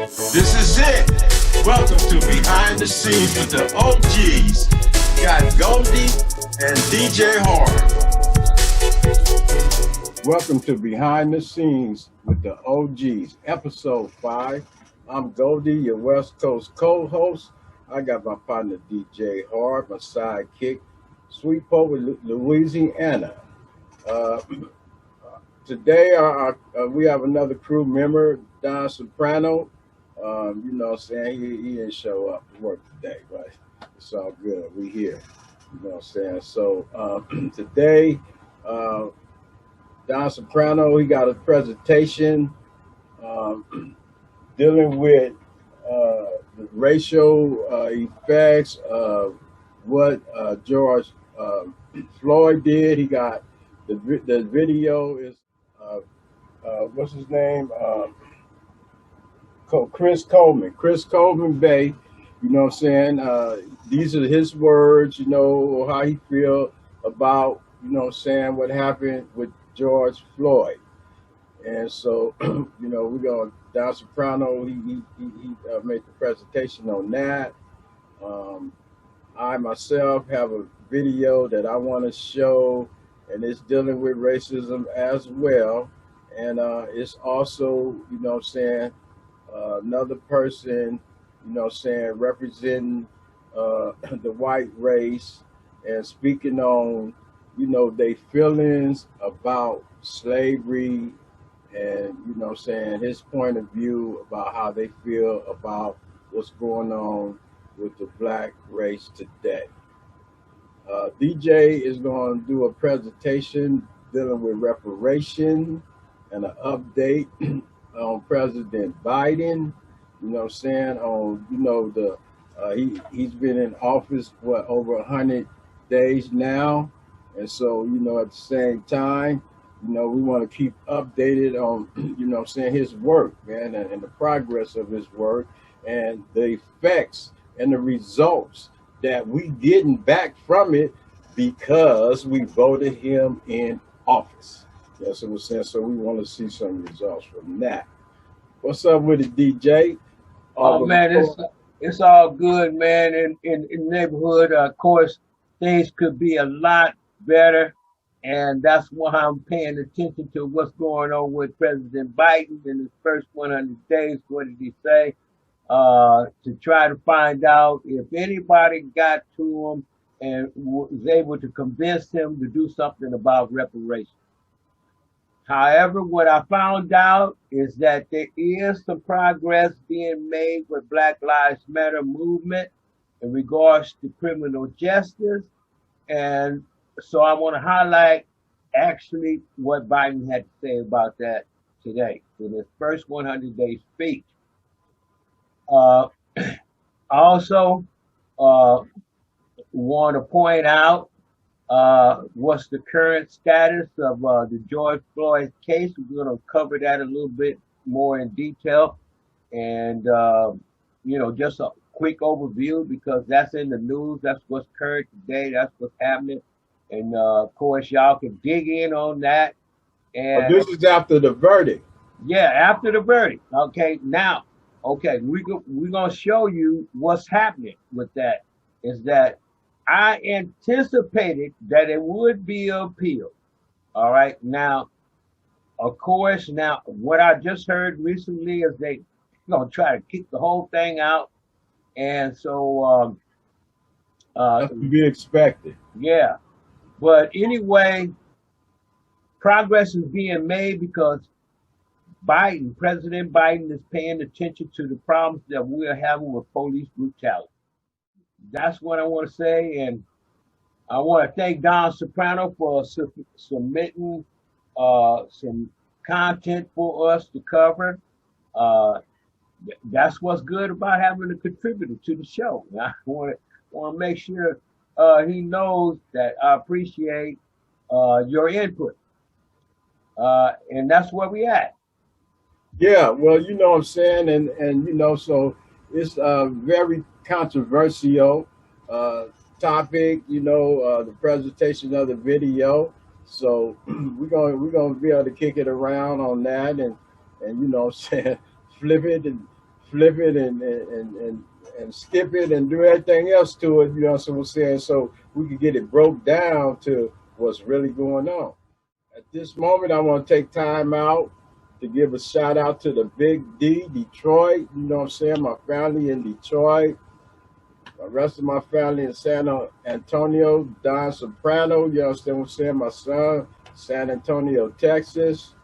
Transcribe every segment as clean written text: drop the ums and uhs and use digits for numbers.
This is it. Welcome to Behind the Scenes with the OGs. Got Goldee and DJ Hard. Welcome to Behind the Scenes with the OGs, episode 5. I'm Goldee, your West Coast co-host. I got my partner DJ Hard, my sidekick, Sweet Poet Louisiana. Today we have another crew member, Don Soprano. You know what I'm saying? He didn't show up to work today, but it's all good. We here. You know what I'm saying? So today, Don Soprano, he got a presentation dealing with the racial effects of what George Floyd did. He got the video is what's his name? Chris Coleman Bay. You know what I'm saying? These are his words. You know how he feel about, you know what I'm saying, what happened with George Floyd. And so, you know, we're going, Don Soprano, he made the presentation on that. I myself have a video that I want to show, and it's dealing with racism as well. And it's also, you know what I'm saying, another person, you know what I'm saying, representing the white race and speaking on, you know, their feelings about slavery and, you know what I'm saying, his point of view about how they feel about what's going on with the black race today. DJ is going to do a presentation dealing with reparation and an update on President Biden. You know what I'm saying, on, you know, the he's been in office for over 100 days now. And so, you know, at the same time, you know, we want to keep updated on, you know what I'm saying, his work, man, and the progress of his work and the effects and the results that we getting back from it because we voted him in office. That's what we're saying. So we want to see some results from that. What's up with it, DJ? Oh, man, it's all good, man. In the neighborhood, of course, things could be a lot better. And that's why I'm paying attention to what's going on with President Biden in his first 100 days. What did he say? To try to find out if anybody got to him and was able to convince him to do something about reparations. However, what I found out is that there is some progress being made with Black Lives Matter movement in regards to criminal justice. And so I want to highlight actually what Biden had to say about that today in his first 100-day speech. Also, want to point out what's the current status of the George Floyd case. We're going to cover that a little bit more in detail. And, you know, just a quick overview because that's in the news. That's what's current today. That's what's happening. And, of course, y'all can dig in on that. And this is after the verdict. Yeah, after the verdict. Okay, now, okay, we're going to show you what's happening with that. Is that I anticipated that it would be appealed. All right. Now, of course, now what I just heard recently is they going to try to kick the whole thing out. And so, that's to be expected. Yeah. But anyway, progress is being made because President Biden is paying attention to the problems that we're having with police brutality. That's what I want to say, and I want to thank Don Soprano for submitting some content for us to cover. That's what's good about having a contributor to the show. I want to make sure he knows that I appreciate your input, and that's where we at. Yeah, well, you know what I'm saying, and you know, so it's very controversial topic, you know, the presentation of the video. So we're gonna be able to kick it around on that and you know what I'm saying, flip it and flip it and skip it and do everything else to it. You know what I'm saying? So we could get it broke down to what's really going on. At this moment, I want to take time out to give a shout out to the Big D, Detroit. You know what I'm saying? My family in Detroit. The rest of my family in San Antonio, Don Soprano, you understand what I'm saying? My son, San Antonio, Texas.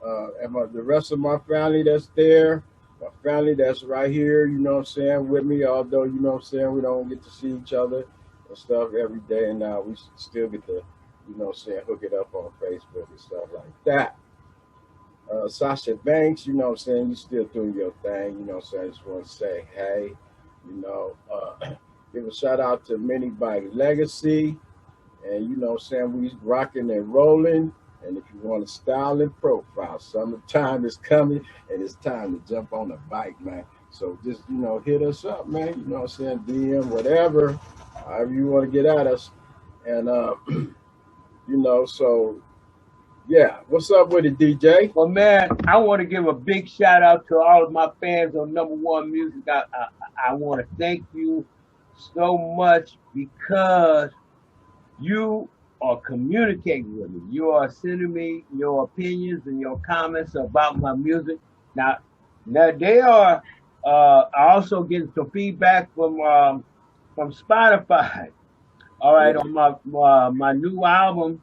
The rest of my family that's there, my family that's right here, you know what I'm saying, with me, although, you know what I'm saying, we don't get to see each other and stuff every day, and now we still get to, you know what I'm saying, hook it up on Facebook and stuff like that. Sasha Banks, you know what I'm saying, you still doing your thing, you know what I'm saying, I just want to say, hey, you know, give a shout out to Many by Legacy, and you know what I'm saying, we rocking and rolling. And if you want a style and profile, summertime is coming and it's time to jump on a bike, man. So just, you know, hit us up, man. You know what I'm saying? DM, whatever, however you want to get at us. And, you know, so, yeah. What's up with it, DJ? Well, man, I want to give a big shout out to all of my fans on Number One Music. I want to thank you so much because you are communicating with me. You are sending me your opinions and your comments about my music. Now they are. I also get some feedback from Spotify. All right, on my new album,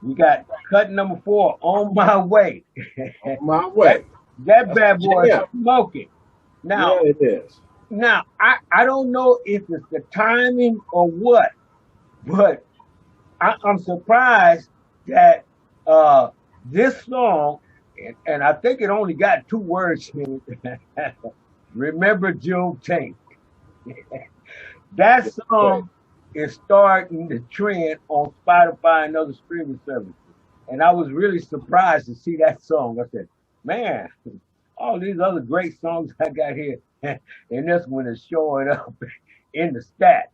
we got cut number 4, On My Way. On My Way. That bad boy is smoking. Now, yeah, it is. Now, I don't know if it's the timing or what, but I'm surprised that this song, and I think it only got 2 words in it, Remember Juneteenth. That song is starting the trend on Spotify and other streaming services. And I was really surprised to see that song. I said, man, all these other great songs I got here, and this one is showing up in the stats.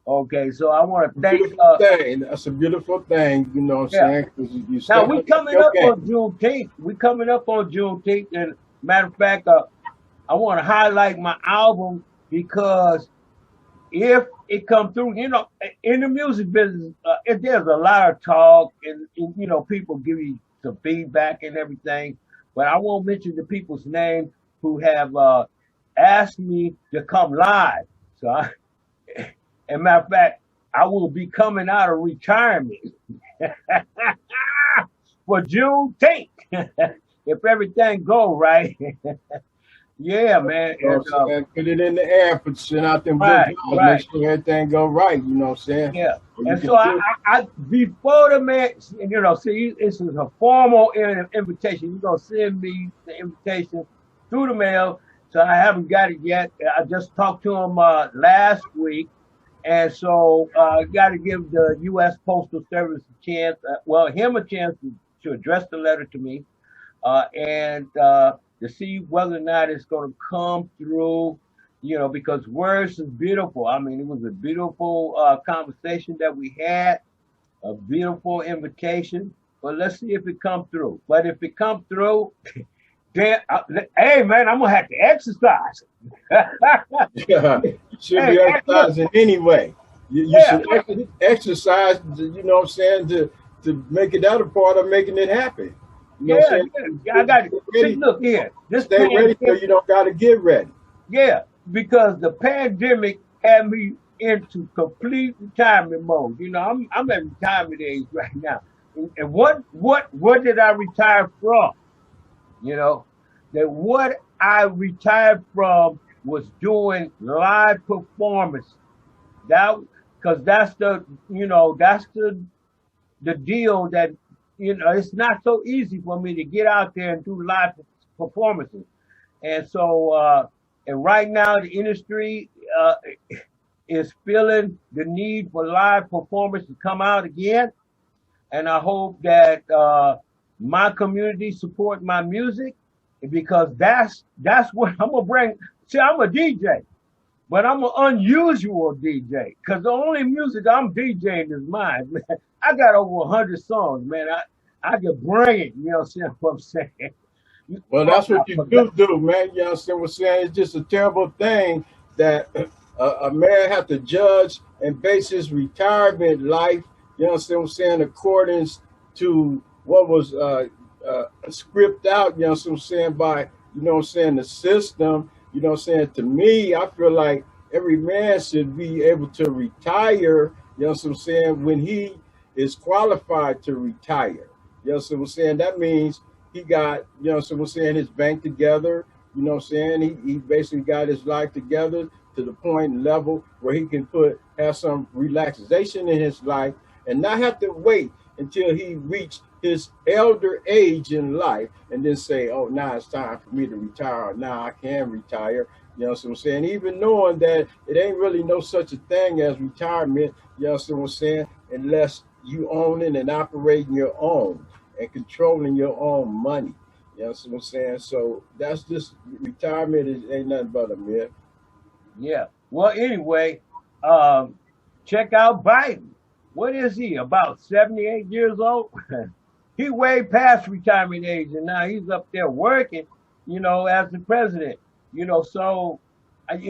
Okay, so I want to thank. That's a beautiful thing, you know what I'm saying? You now we coming up on Juneteenth. We coming up on Juneteenth, and matter of fact, I want to highlight my album because if it come through, you know, in the music business, there's a lot of talk, and you know, people give you some feedback and everything, but I won't mention the people's name who have asked me to come live. So, as a matter of fact, I will be coming out of retirement for Juneteenth if everything go right. Yeah, man. And, put it in the air, send out them good calls, make sure everything go right. You know what I'm saying? Yeah. And so I before the man, you know, see, this is a formal invitation. You're gonna send me the invitation through the mail. So I haven't got it yet. I just talked to him last week. And so I got to give the U.S. Postal Service a chance, him a chance to address the letter to me and to see whether or not it's going to come through, you know, because words is beautiful. I mean, it was a beautiful conversation that we had, a beautiful invitation. But let's see if it comes through. But if it comes through, then, hey, man, I'm going to have to exercise. Yeah, you should be exercising anyway. You should exercise, you know what I'm saying, to make it that a part of making it happen. You know what I'm saying? I got to see, look here. Stay ready so you don't got to get ready. Yeah, because the pandemic had me into complete retirement mode. You know, I'm at retirement age right now. And what did I retire from? You know, that what I retired from was doing live performance. Because that's the, you know, that's the deal that, you know, it's not so easy for me to get out there and do live performances. And so, and right now the industry is feeling the need for live performance to come out again. And I hope that my community support my music, because that's what I'm gonna bring. See, I'm a DJ, but I'm an unusual DJ, because the only music I'm DJing is mine. Man, I got over 100 songs, man. I can bring it, you know what I'm saying? Well, that's what you do, man. You understand what I'm saying? It's just a terrible thing that a man have to judge and base his retirement life, you understand what I'm saying, according to what was scripted out, you know what I'm saying, by, you know what I'm saying, the system. You know what I'm saying? To me, I feel like every man should be able to retire, you know what I'm saying, when he is qualified to retire. You know what I'm saying? That means he got, you know what I'm saying, his bank together, you know what I'm saying? He basically got his life together to the point and level where he can have some relaxation in his life and not have to wait until he reached his elder age in life and then say, oh, now it's time for me to retire. Now I can retire. You know what I'm saying? Even knowing that it ain't really no such a thing as retirement, you know what I'm saying, unless you owning and operating your own and controlling your own money. You know what I'm saying? So that's just retirement ain't nothing but a myth. Yeah. Well, anyway, um, check out Biden. What is he? About 78 years old? He way past retirement age, and now he's up there working, as the president. So, and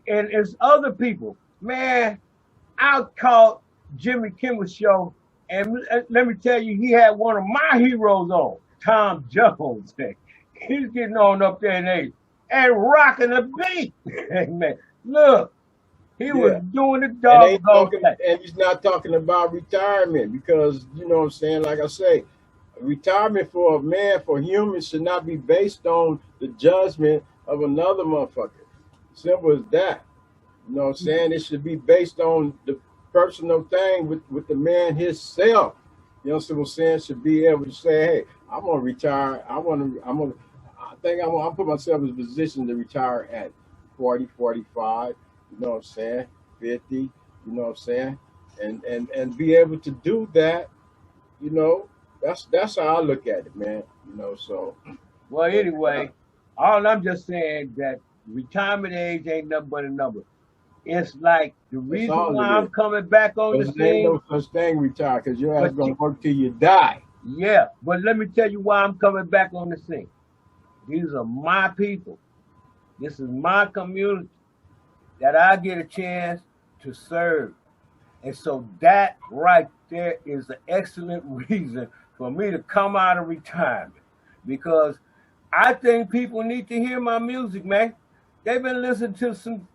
it's other people. Man, I caught Jimmy Kimmel's show, and let me tell you, he had one of my heroes on, Tom Jones. He's getting on up there in age and rocking the beat. Man, look, he was doing the doggone thing. And he's not talking about retirement because, you know what I'm saying, like I say, retirement for a man, for humans, should not be based on the judgment of another motherfucker. Simple as that. You know what I'm saying? It should be based on the personal thing with the man himself. You know what I'm saying? Should be able to say, hey, I'm gonna retire. I think I'm put myself in a position to retire at 40, 45, you know what I'm saying, 50, you know what I'm saying? And be able to do that, you know, that's how I look at it, man. You know, so well, anyway, all I'm just saying that retirement age ain't nothing but a number. It's like the reason why I'm coming back on the scene. There ain't no such thing retire because your ass gonna work till you die. Yeah, but let me tell you why I'm coming back on the scene. These are my people. This is my community that I get a chance to serve. And so that right there is an excellent reason for me to come out of retirement because I think people need to hear my music, man. They've been listening to some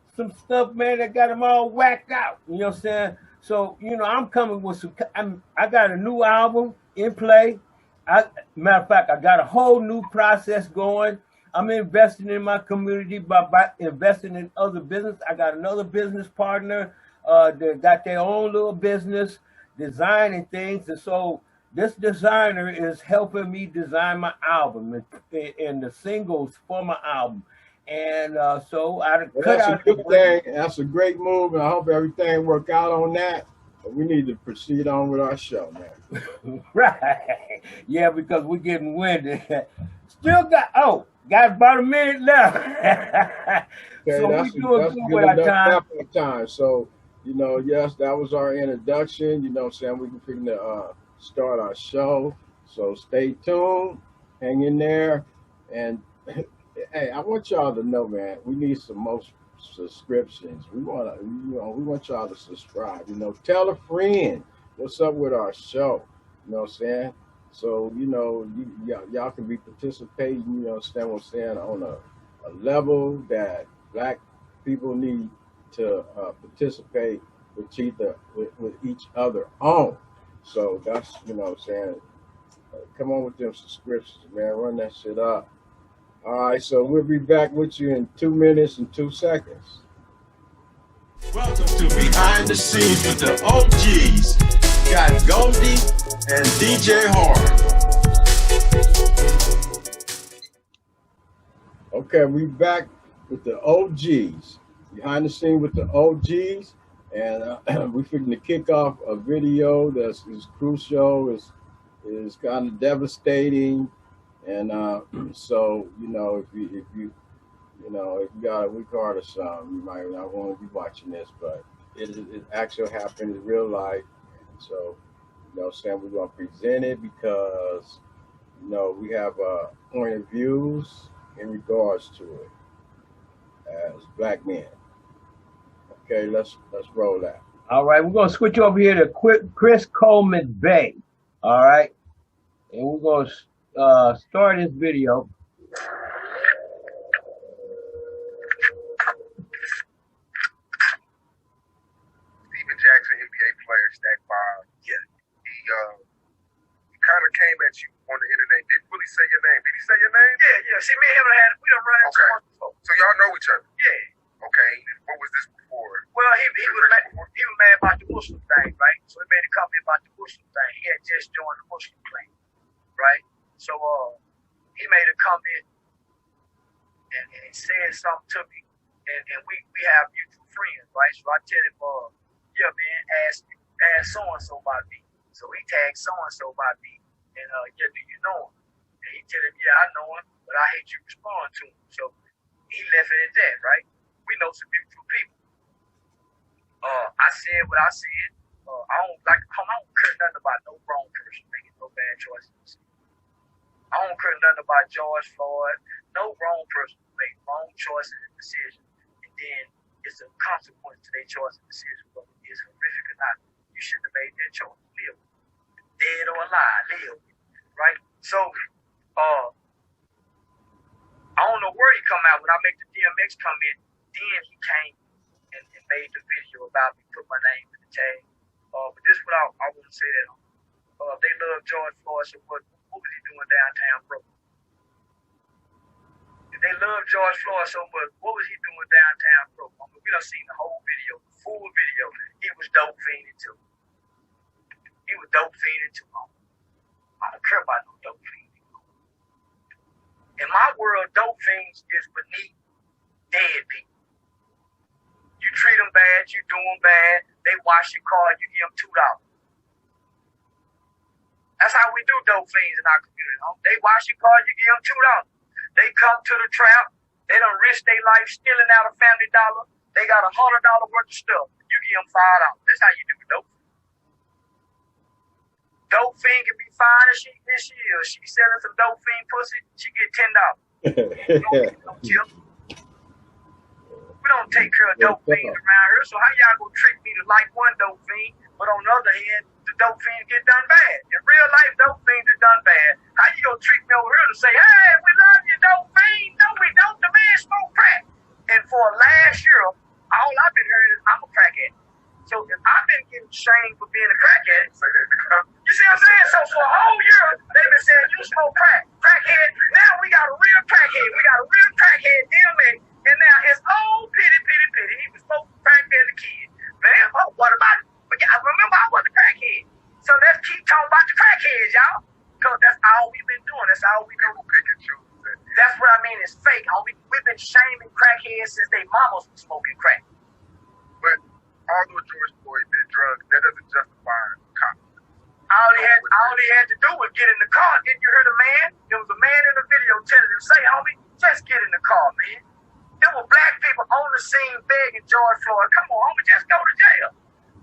stuff, man, that got them all whacked out. You know what I'm saying? So, I'm coming with I got a new album in play. Matter of fact, I got a whole new process going. I'm investing in my community by investing in other business. I got another business partner that got their own little business designing things. And so this designer is helping me design my album and the singles for my album. And so I cut out. That's a good thing. That's a great move. And I hope everything work out on that. But we need to proceed on with our show, man. Right. Yeah, because we're getting winded. Still got about a minute left. Okay, so that's good enough time. So, yes, that was our introduction. You know what I'm saying? We're going to start our show. So stay tuned. Hang in there. And hey, I want y'all to know, man, we need some more subscriptions. We want y'all to subscribe. Tell a friend what's up with our show. You know what I'm saying? So, y'all can be participating, you understand what I'm saying, on a level that Black people need to participate with each other on. So that's, what I'm saying. Come on with them subscriptions, man. Run that shit up. All right, so we'll be back with you in 2 minutes and 2 seconds. Welcome to Behind the Scenes with the OGs. Got Goldee and DJ Hard. Okay, we back with the OGs. Behind the Scene with the OGs. And we're fixing to kick off a video that's crucial, is kind of devastating. And so, if you got a weak heart or something, you might not want to be watching this, but it actually happened in real life. And so, we're going to present it because You know, we have point of views in regards to it as black men. Okay, let's roll that. All right, we're gonna switch over here to Chris Coleman Bay. All right, and we're gonna start this video. Steven Jackson, NBA player, stack five. Yeah. He kind of came at you on the internet. Didn't really say your name. Did he say your name? Yeah. See, me and him we done run into once before. So y'all know each other? Yeah. Okay. What was this before? Well, he was mad about the Muslim thing, right? So he made a comment about the Muslim thing. He had just joined the Muslim clan, right? So he made a comment and said something to me, and we have mutual friends, right? So I tell him, yeah, man, ask so and so about me. So he tagged so and so about me, and yeah, do you know him? And he tell him, yeah, I know him, but I hate you respond to him. So he left it at that, right? We know some mutual people. I said what I said. I don't care nothing about no wrong person making no bad choices. I don't care nothing about George Floyd. No wrong person make wrong choices and decisions, and then it's a consequence to their choice and decision, whether it's horrific or not. You shouldn't have made that choice. Live, dead or alive, live, right? So, I don't know where he come out when I make the DMX comment. Then he came and made the video about me, put my name in the tag. But this is what I want to say that they love George Floyd, so what was he doing downtown Brooklyn? If they love George Floyd so much, what was he doing downtown Brooklyn? I mean, we done seen the whole video, full video. He was dope fiending too. He was dope fiending too. I don't care about no dope fiending. In my world, dope fiends is beneath dead people. You treat them bad, you do them bad, they wash your car, you give them $2. That's how we do dope fiends in our community. Huh? They wash your car, you give them $2. They come to the trap, they done risk their life stealing out a Family Dollar, they got $100 worth of stuff, you give them $5. That's how you do dope. Dope fiend can be fine as she is. She selling some dope fiend pussy, she get $10. We don't get no tip. We don't take care of dope fiends around here, so how y'all gonna trick me to like one dope fiend, but on the other hand, the dope fiends get done bad? In real life, dope fiends are done bad. How you gonna trick me over here to say, hey, we love you, dope fiend? No, we don't. The man smoke crack. And for last year, all I've been hearing is I'm a crackhead. So if I've been getting shamed for being a crackhead, you see what I'm saying? So for a whole year, they've been saying you smoke crackhead. Now we got a real crackhead. We got a real crackhead, DMA. And now it's pity. He was smoking crack as a kid. Man, what about it? But I remember I was a crackhead. So let's keep talking about the crackheads, y'all. Because that's all we've been doing. That's all we do. That's what I mean. It's fake, homie. We've been shaming crackheads since they mamas were smoking crack. But although George Floyd did drugs, that doesn't justify cops. All he had to do was get in the car. Didn't you hear the man? There was a man in the video telling him, say, homie, just get in the car, man. There were black people on the scene begging George Floyd, come on, homie, just go to jail.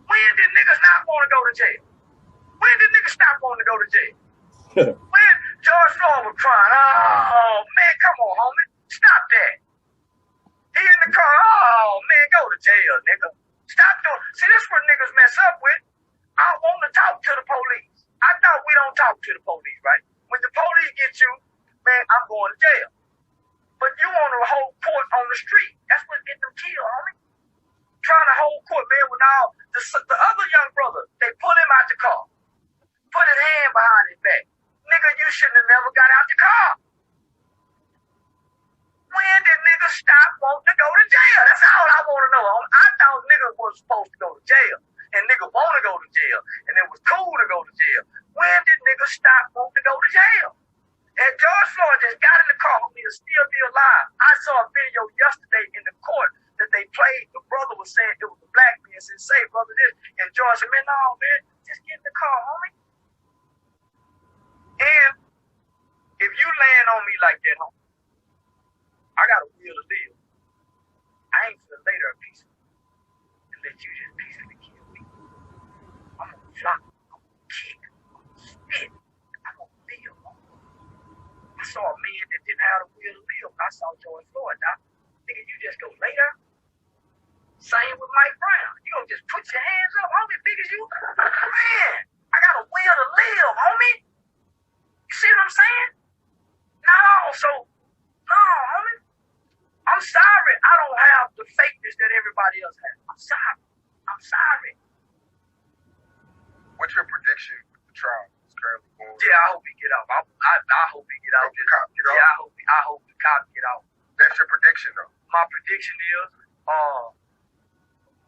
When did niggas not want to go to jail? When did niggas stop wanting to go to jail? When George Floyd was crying, oh, man, come on, homie, stop that. He in the car, oh, man, go to jail, nigga. Stop doing. See, this is what niggas mess up with. I want to talk to the police. I thought we don't talk to the police, right? When the police get you, man, I'm going to jail. But you want to hold court on the street. That's what's getting them killed, homie. Trying to hold court, man, with all the other young brother, they pull him out the car. Put his hand behind his back. Nigga, you shouldn't have never got out the car. When did niggas stop wanting to go to jail? That's all I want to know. I thought niggas was supposed to go to jail. And niggas want to go to jail. And it was cool to go to jail. When did niggas stop wanting to go to jail? And George Floyd just got in the car with me to still be alive. I saw a video yesterday in the court that they played. The brother was saying it was a black man said, say, brother, this. And George said, man, no, man, just get in the car, homie. And if you land on me like that, homie, I got a will to live. I ain't gonna lay there peaceful and let you just peacefully kill me. I'm gonna flop, I'm gonna kick, I'm gonna spit, I'm gonna feel, I saw a man that didn't have a will to live. I saw George Floyd. Now, nigga, you just go lay down. Same with Mike Brown. You don't just put your hands up, homie, big as you. Man, I got a will to live, homie. You see what I'm saying? No, homie. I'm sorry. I don't have the fakeness that everybody else has. I'm sorry. What's your prediction with the trial? It's currently going. Yeah, I hope he get out. I hope he get out. Hope the cop get out? Yeah, I hope the cop get out. That's your prediction, though. My prediction is,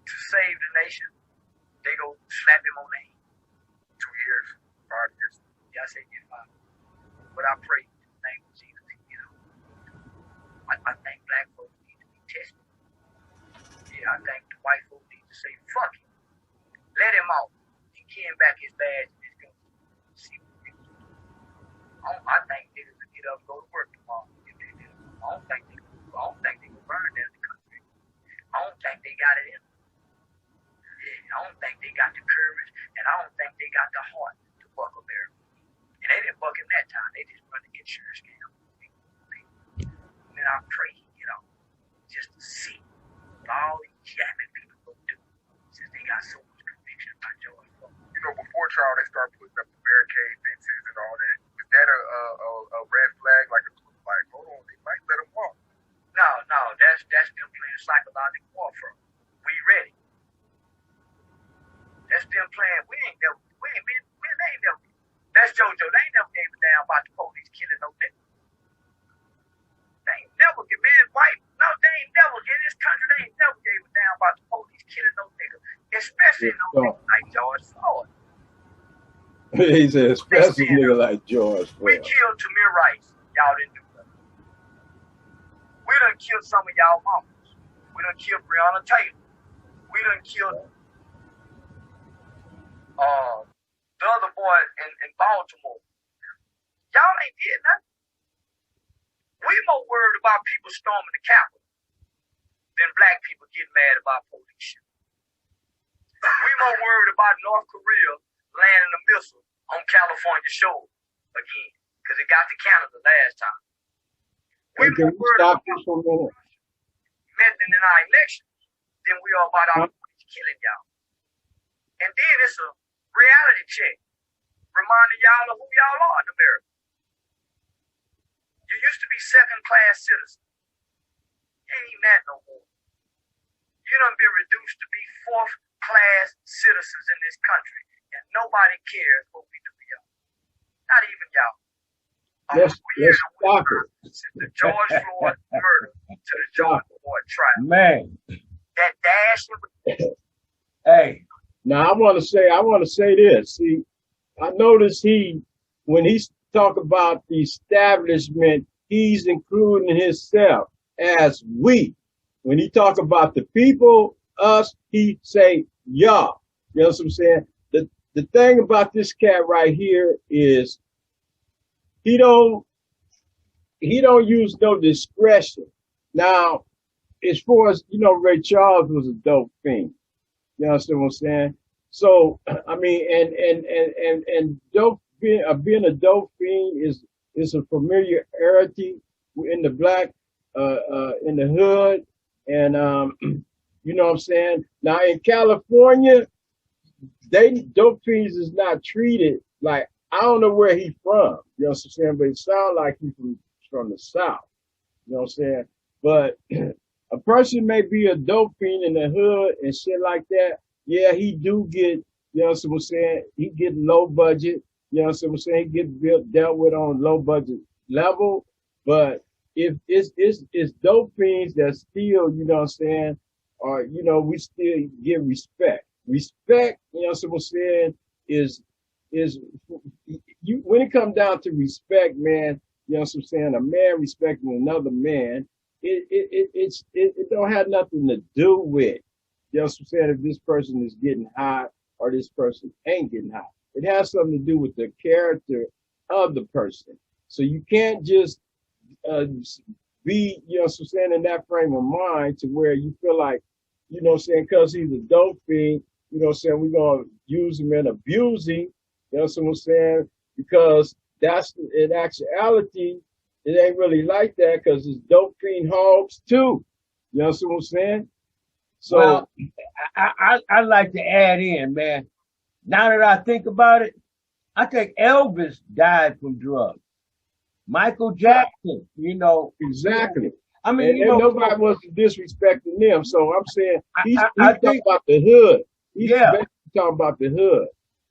to save the nation, they go slap him on the hand. 2 years, 5 years. Yeah, I say get 5. But I pray in the name of Jesus, you know. I think black folks need to be tested. Yeah, I think the white folks need to say, fuck him. Let him out. He came back his badge and his gun. See what he do. I think niggas will get up and go to work tomorrow if they do. I don't think they will burn down the country. I don't think they got it in them. Yeah, I don't think they got the courage, and I don't think they got the heart to buck America. And they didn't buck him that time. They just run the insurance scam. And then I pray, you know, just to see what all these yapping people go do since they got so much conviction about George Floyd. You know, before trial, they start putting up the barricade fences and all that. Is that a red flag, like hold on, they might let him walk? No, that's them playing psychological warfare. We ready. That's them playing. We ain't never. That's JoJo. They ain't never gave a damn about the police killing no nigga. They ain't never give men white. No, they ain't never in this country. They ain't never gave a damn about the police killing no nigga, especially no nigga like George Floyd. He said, especially nigga like George We Floyd. killed Tamir Rice. Y'all didn't do that. We done killed some of y'all mamas. We done killed Breonna Taylor. We done killed the other boy in Baltimore. Y'all ain't did nothing. We more worried about people storming the Capitol than black people getting mad about police. We more worried about North Korea landing a missile on California shore again, because it got to Canada last time. We more worried about meddling in our elections than we are about our police killing y'all. And then it's a reality check, reminding y'all of who y'all are in America. You used to be second-class citizens. You ain't that no more. You done been reduced to be fourth-class citizens in this country, and nobody cares what we do to y'all. Not even y'all. Let's stop it. Since the George Floyd murder to the George Floyd trial. Man. That dashing. Hey. Now I want to say this. See, I noticed when he's talk about the establishment, he's including himself as we. When he talk about the people, us, he say y'all. You know what I'm saying? The thing about this cat right here is he don't use no discretion. Now, as far as Ray Charles was a dope fiend. You understand what I'm saying? So I mean, and dope being a dope fiend is a familiarity in the black in the hood, and you know what I'm saying. Now in California, dope fiends is not treated like, I don't know where he's from. You know what I'm saying, but it sounds like he's from the South. You know what I'm saying, but. A person may be a dope fiend in the hood and shit like that. Yeah, he do get, you know what I'm saying, he get low budget, you know what I'm saying, he get dealt with on low budget level. But if it's dope fiends that still, you know what I'm saying, or, we still give respect. Respect, you know what I'm saying, is when it comes down to respect, man, you know what I'm saying, a man respecting another man, it don't have nothing to do with, you know what I'm saying, if this person is getting high or this person ain't getting high. It has something to do with the character of the person. So you can't just be, you know what I'm saying, in that frame of mind to where you feel like, you know what I'm saying, because he's a dope fiend, you know what I'm saying, we're going to use him and abuse him, you know what I'm saying, because that's in actuality, it ain't really like that because it's dope fiend hogs too. You know what I'm saying? So Well, I like to add in, man. Now that I think about it, I think Elvis died from drugs. Michael Jackson, you know. exactly. I mean, And nobody was disrespecting them. So I'm saying he's I talking think, about the hood. He's yeah, basically talking about the hood.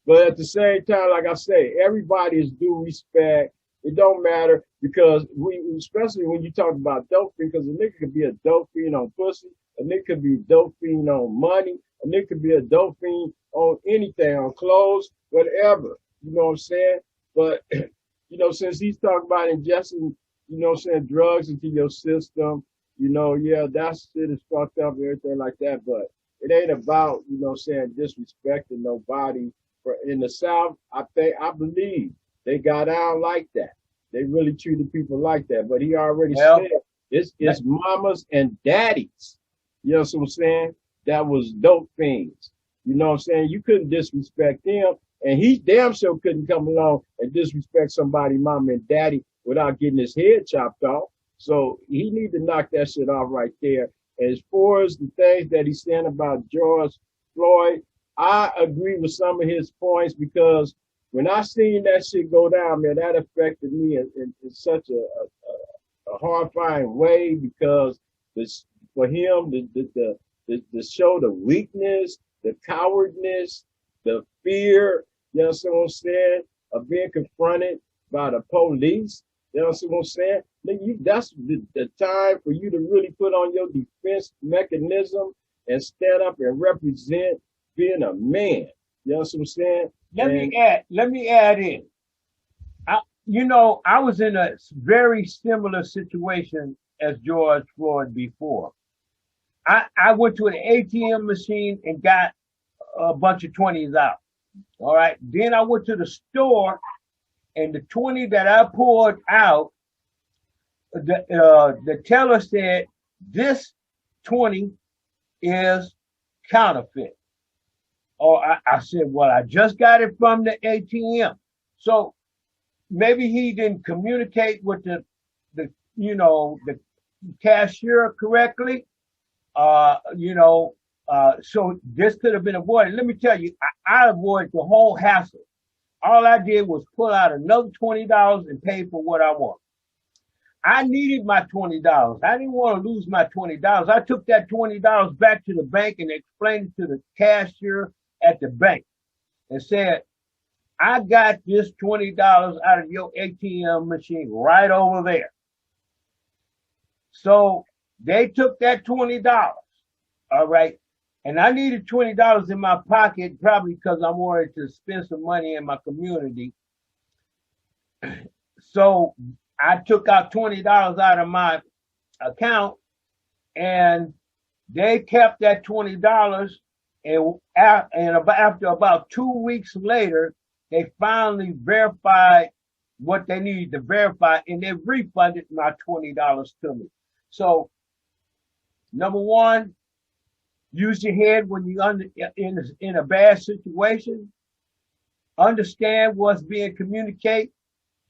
But at the same time, like I say, everybody is due respect. It don't matter because especially when you talk about dope fiend, because a nigga could be a dope fiend on pussy, a nigga could be a dope fiend on money, a nigga could be a dope fiend on anything, on clothes, whatever. You know what I'm saying? But you know, since he's talking about ingesting, you know what I'm saying, drugs into your system, you know, yeah, that shit is fucked up and everything like that. But it ain't about, you know what I'm saying, disrespecting nobody. For in the South, I believe they got out like that. They really treated people like that. But he already well, said it's mamas and daddies. You know what I'm saying? That was dope fiends. You know what I'm saying? You couldn't disrespect them. And he damn sure couldn't come along and disrespect somebody, mama and daddy, without getting his head chopped off. So he need to knock that shit off right there. As far as the things that he's saying about George Floyd, I agree with some of his points because when I seen that shit go down, man, that affected me in such a horrifying way because this for him to show the weakness, the cowardness, the fear, you know what I'm saying, of being confronted by the police. You know what I'm saying? That's the time for you to really put on your defense mechanism and stand up and represent being a man. You know what I'm saying? let me add in. You know, I was in a very similar situation as George Floyd before. I went to an ATM machine and got a bunch of 20s out. All right. Then I went to the store and the 20 that I pulled out, the teller said, this 20 is counterfeit. Or I said, well, I just got it from the ATM. So maybe he didn't communicate with the the cashier correctly. So this could have been avoided. Let me tell you, I avoided the whole hassle. All I did was pull out another $20 and pay for what I want. I needed my $20. I didn't want to lose my $20. I took that $20 back to the bank and explained it to the cashier at the bank and said, I got this $20 out of your ATM machine right over there. So they took that $20. All right. And I needed $20 in my pocket, probably because I wanted to spend some money in my community. So I took out $20 out of my account and they kept that $20. And after about 2 weeks later, they finally verified what they needed to verify and they refunded my $20 to me. So, number one, use your head when you're in a bad situation. Understand what's being communicated.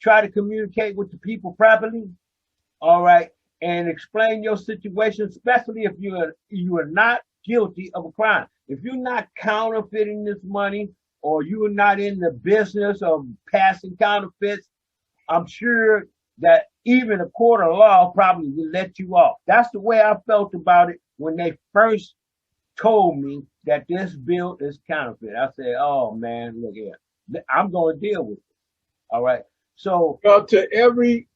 Try to communicate with the people properly. All right. And explain your situation, especially if you are not guilty of a crime. If you're not counterfeiting this money or you're not in the business of passing counterfeits, I'm sure that even a court of law probably will let you off. That's the way I felt about it when they first told me that this bill is counterfeit. I said, oh man, look here. I'm going to deal with it. All right. So well, to every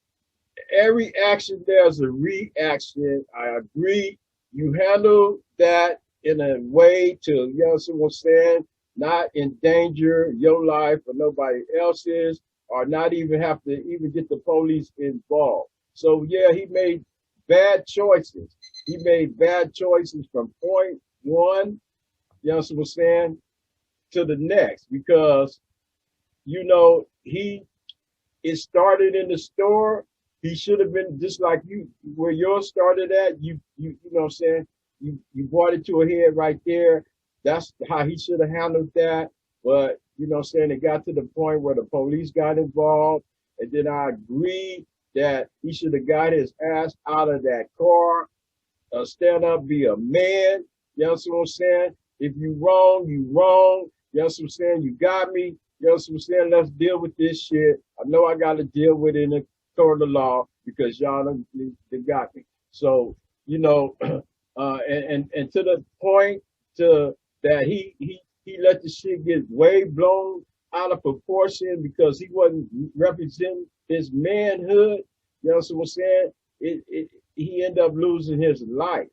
action, there's a reaction. I agree. You handle that in a way to, you know what I'm saying, not endanger your life or nobody else's, or not even have to even get the police involved. So yeah, he made bad choices. He made bad choices from point one, you know what I'm saying, to the next, because, you know, it started in the store. He should have been just like you, where yours started at. You know what I'm saying? You brought it to a head right there. That's how he should have handled that. But, you know what I'm saying, it got to the point where the police got involved. And then I agree that he should have got his ass out of that car, stand up, be a man. You know what I'm saying? If you wrong, you wrong. You know what I'm saying? You got me. You know what I'm saying? Let's deal with this shit. I know I got to deal with it in the court of law because y'all done got me. So, you know, and to the point to that he let the shit get way blown out of proportion because he wasn't representing his manhood. You know what I'm saying? He ended up losing his life.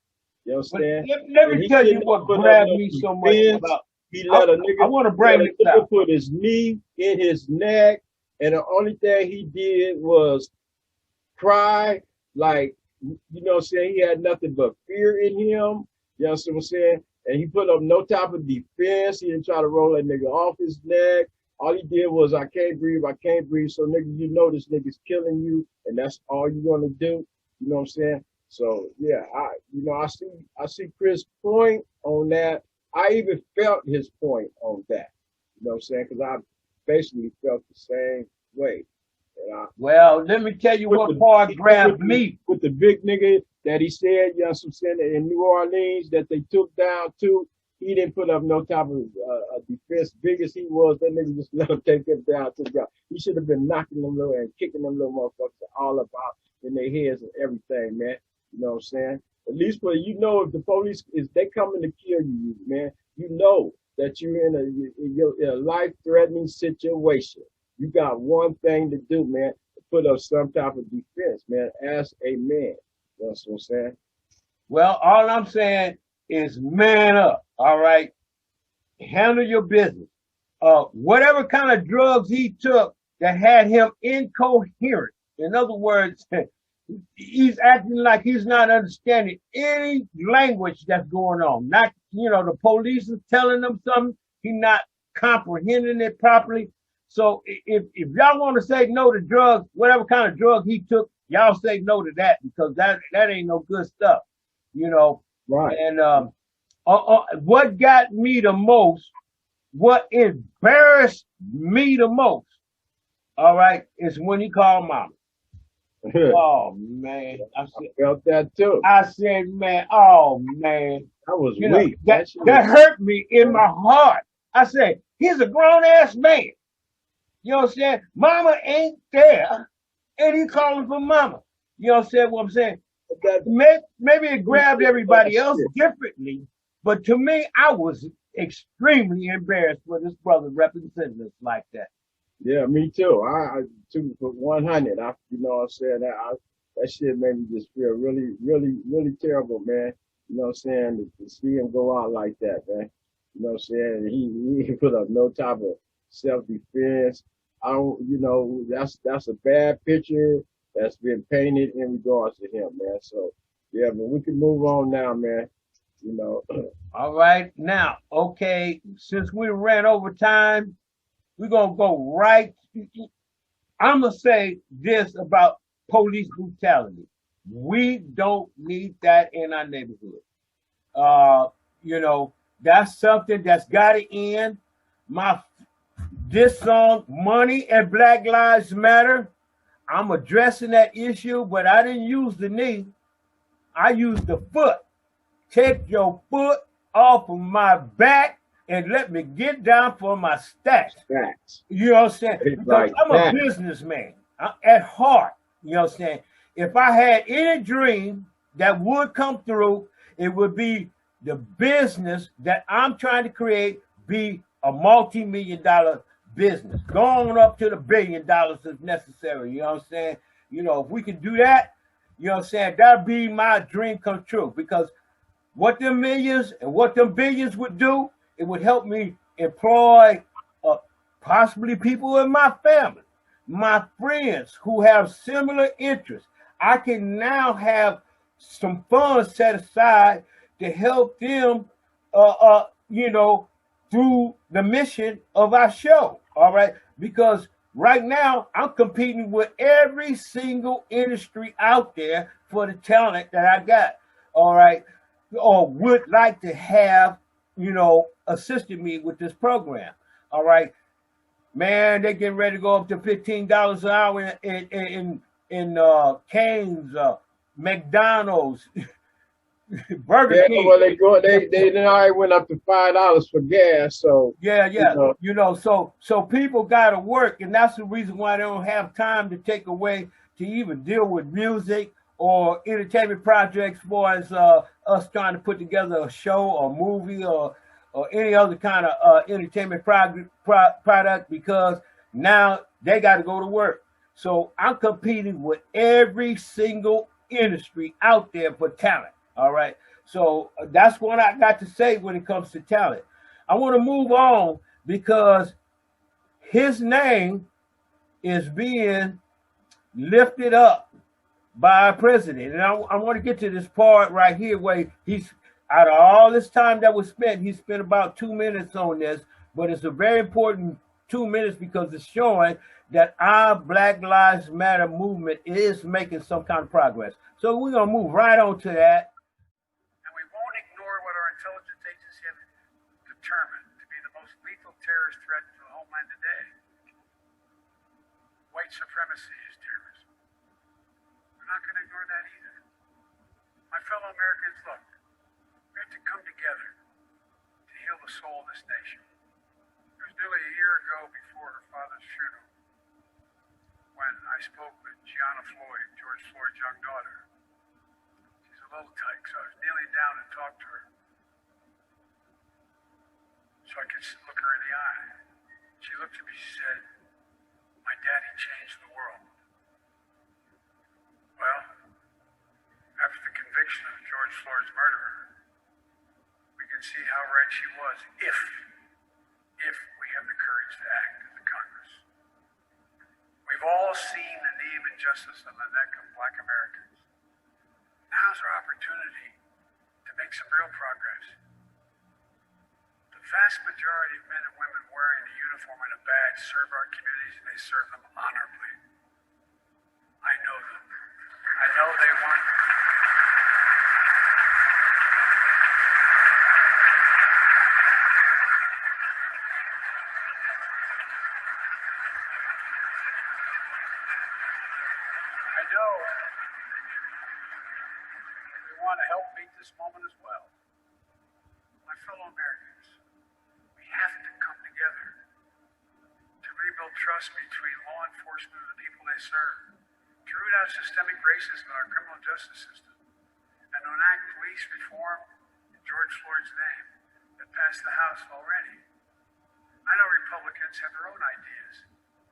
You know what I'm saying? Let me tell you what grabbed me so much about. He let a nigga, I want to bring this out. Put his knee in his neck, and the only thing he did was cry. Like, you know what I'm saying? He had nothing but fear in him. You know what I'm saying? And he put up no type of defense. He didn't try to roll that nigga off his neck. All he did was, I can't breathe. So, nigga, you know this nigga's killing you, and that's all you're gonna do. You know what I'm saying? So, yeah, I see Chris' point on that. I even felt his point on that. You know what I'm saying? Because I basically felt the same way. Well, let me tell you what part grabbed me. With the big nigga that he said, you know what I'm saying, in New Orleans that they took down too, he didn't put up no type of defense. Big as he was, that nigga just let him take him down to the ground. He should have been knocking them little and kicking them little motherfuckers all about in their heads and everything, man. You know what I'm saying? At least for you know, if the police is they coming to kill you, man, you know that you're in a life-threatening situation. You got one thing to do, man, to put up some type of defense, man, as a man. You know what I'm saying? Well, all I'm saying is man up, all right? Handle your business. Whatever kind of drugs he took that had him incoherent. In other words, he's acting like he's not understanding any language that's going on. Not, the police is telling him something. He's not comprehending it properly. So if y'all want to say no to drugs, whatever kind of drug he took, y'all say no to that because that ain't no good stuff, Right. And what got me the most, what embarrassed me the most, all right, is when he called mama. Oh man, I felt that too. I said, man, oh man, that was weak. That hurt me in my heart. I said, he's a grown ass man. You know what I'm saying? Mama ain't there, and he calling for mama. You know what I'm saying? Maybe it grabbed everybody else differently, but to me, I was extremely embarrassed for this brother representing us like that. Yeah, me too. I took it for 100. You know what I'm saying? That shit made me just feel really, really, really terrible, man. You know what I'm saying? To see him go out like that, man. You know what I'm saying? He put up no type of self-defense. That's a bad picture that's been painted in regards to him, man. So, yeah, man, we can move on now, man. All right. Now, okay, since we ran over time, we're going to go right. I'm going to say this about police brutality. We don't need that in our neighborhood. That's something that's got to end. This song, Money and Black Lives Matter, I'm addressing that issue, but I didn't use the knee. I used the foot. Take your foot off of my back and let me get down for my stacks. You know what I'm saying? Because I'm a businessman at heart. You know what I'm saying? If I had any dream that would come through, it would be the business that I'm trying to create be a multi-million-dollar business. Going up to the $1 billion if necessary. You know what I'm saying? If we could do that, you know what I'm saying, that'd be my dream come true. Because what them millions and what them billions would do, it would help me employ possibly people in my family, my friends who have similar interests. I can now have some funds set aside to help them, through the mission of our show. All right. Because right now I'm competing with every single industry out there for the talent that I got. All right. Or would like to have, assisted me with this program. All right. Man, they getting ready to go up to $15 an hour in in Cane's, McDonald's, Burger Yeah, King. well, they already went up to $5 for gas. So Yeah, yeah. you So people got to work, and that's the reason why they don't have time to take away to even deal with music or entertainment projects, for as us trying to put together a show or movie or any other kind of entertainment product, because now they got to go to work. So I'm competing with every single industry out there for talent. All right. So that's what I got to say when it comes to talent. I want to move on because his name is being lifted up by a president. And I want to get to this part right here where he's, out of all this time that was spent, he spent about 2 minutes on this, but it's a very important 2 minutes because it's showing that our Black Lives Matter movement is making some kind of progress. So we're going to move right on to that. And we won't ignore what our intelligence agencies have determined to be the most lethal terrorist threat to the homeland today. White supremacy is terrorism. We're not going to ignore that either. My fellow Americans, look, we have to come together to heal the soul of this nation. It was nearly a year ago before her father's funeral when I spoke with Gianna Floyd, George Floyd's young daughter. She's a little tyke, so I was kneeling down and talked to her so I could look her in the eye. She looked at me, she said, "My daddy changed the world." Well, after the conviction of George Floyd's murderer, we can see how right she was if we have the courage to act as a Congress. We've all seen the knee of injustice on the neck of Black Americans. Now's our opportunity to make some real progress. The vast majority of men and women wearing a uniform and a badge serve our communities, and they serve them honorably. I know them. I know they want. I know we want to help meet this moment as well. My fellow Americans, we have to come together to rebuild trust between law enforcement and the people they serve, to root out systemic racism in our criminal justice system, and to enact police reform in George Floyd's name that passed the House already. I know Republicans have their own ideas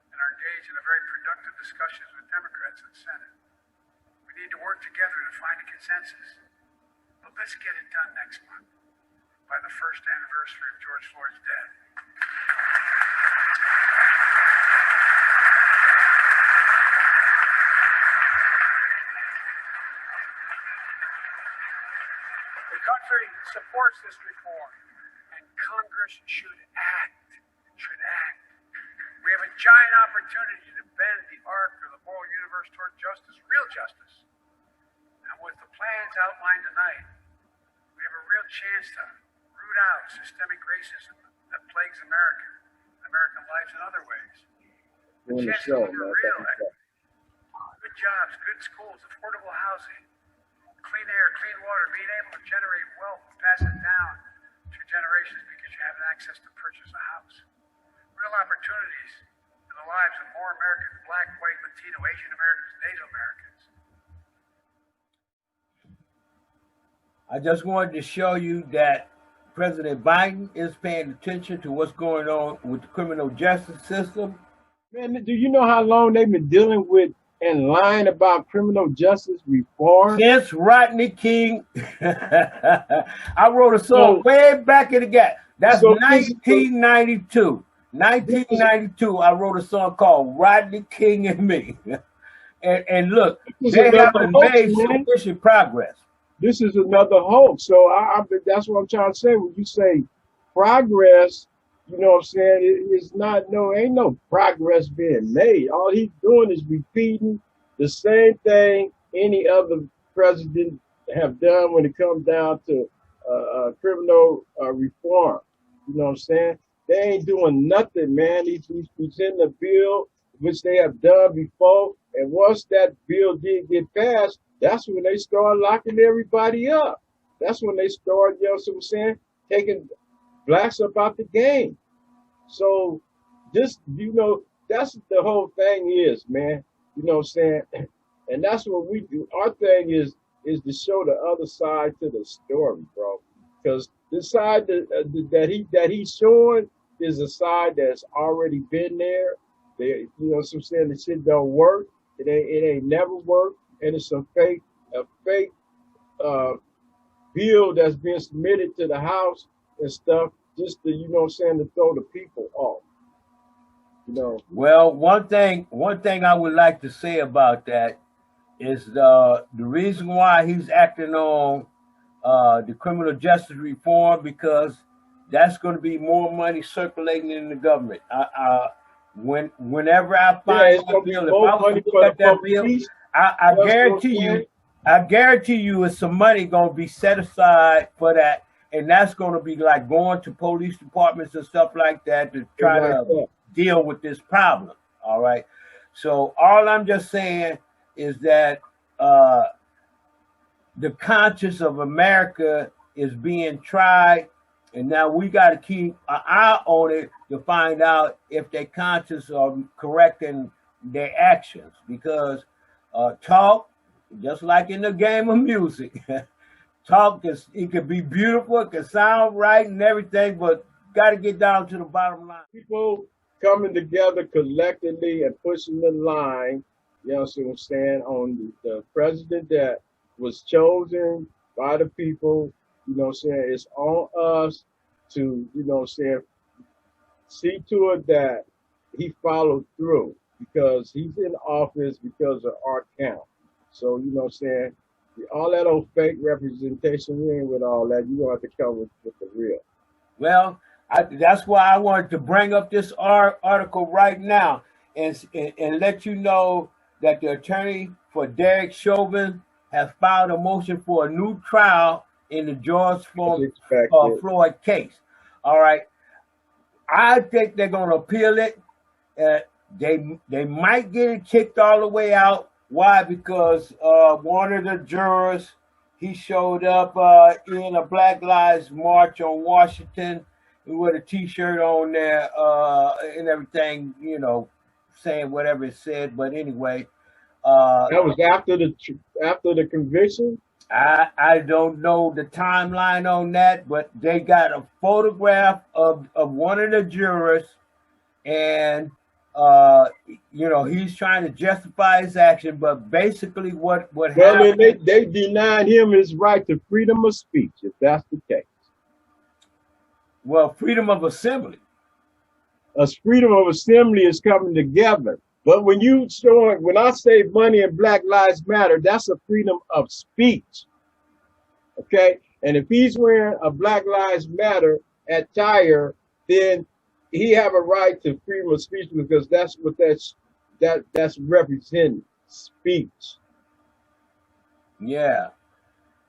and are engaged in a very productive discussions with Democrats in the Senate. We need to work together to find a consensus. But let's get it done next month, by the first anniversary of George Floyd's death. The country supports this reform, and Congress should act. We have a giant opportunity to bend the arc of the moral universe toward justice, real justice. And with the plans outlined tonight, we have a real chance to root out systemic racism that plagues America, American lives in other ways. A chance to deliver real equity, good jobs, good schools, affordable housing, clean air, clean water, being able to generate wealth and pass it down through generations because you have access to purchase a house. Real opportunities in the lives of more Americans, Black, white, Latino, Asian Americans, Native Americans. I just wanted to show you that President Biden is paying attention to what's going on with the criminal justice system. Man, do you know how long they've been dealing with and lying about criminal justice reform? Since Rodney King. I wrote a song way back in the gap. That's 1992. 1992, I wrote a song called Rodney King and Me. and look, they haven't made sufficient progress. This is another hoax. So that's what I'm trying to say. When you say progress, you know what I'm saying? It's not, ain't no progress being made. All he's doing is repeating the same thing any other president have done when it comes down to criminal reform. You know what I'm saying? They ain't doing nothing, man. He's presenting a bill which they have done before, And once that bill did get passed, that's when they started locking everybody up. That's when they started, you know what I'm saying, taking blacks up out the game. So this, that's the whole thing is, man. You know what I'm saying? And that's what we do. Our thing is to show the other side to the story, bro. Because the side that he's showing is a side that's already been there. You know what I'm saying? The shit don't work. It ain't never worked, and it's a fake uh, bill that's being submitted to the House and stuff, just to, you know what I'm saying, to throw the people off. You know. Well, one thing I would like to say about that is the reason why he's acting on the criminal justice reform, because that's going to be more money circulating in the government. Whenever I find that bill, if I was to look at that bill, I guarantee you, it's some money going to be set aside for that, and that's going to be like going to police departments and stuff like that to try to deal with this problem. All right. So all I'm just saying is that the conscience of America is being tried, and now we got to keep an eye on it to find out if their conscience are correcting their actions. Because talk, just like in the game of music, talk it could be beautiful, it can sound right and everything, but got to get down to the bottom line. People coming together collectively and pushing the line, you know what I'm saying, on the president that was chosen by the people. You know what I'm saying? It's on us to, you know what I'm saying, see to it that he followed through, because he's in office because of our count. So, you know what I'm saying, all that old fake representation, we ain't with all that. You gonna have to come with the real. Well, that's why I wanted to bring up this article right now and let you know that the attorney for Derek Chauvin has filed a motion for a new trial in the George Floyd case. All right. I think they're going to appeal it. They might get it kicked all the way out. Why? Because one of the jurors, he showed up in a Black Lives March on Washington with a T-shirt on there and everything, you know, saying whatever it said. But anyway, that was after the conviction. I don't know the timeline on that, but they got a photograph of one of the jurors, and you know, he's trying to justify his action, but basically what happened? They denied him his right to freedom of speech, if that's the case. Well, freedom of assembly. Freedom of assembly is coming together. But when I say money and Black Lives Matter, that's a freedom of speech. Okay? And if he's wearing a Black Lives Matter attire, then he have a right to freedom of speech, because that's what that's representing, speech. Yeah.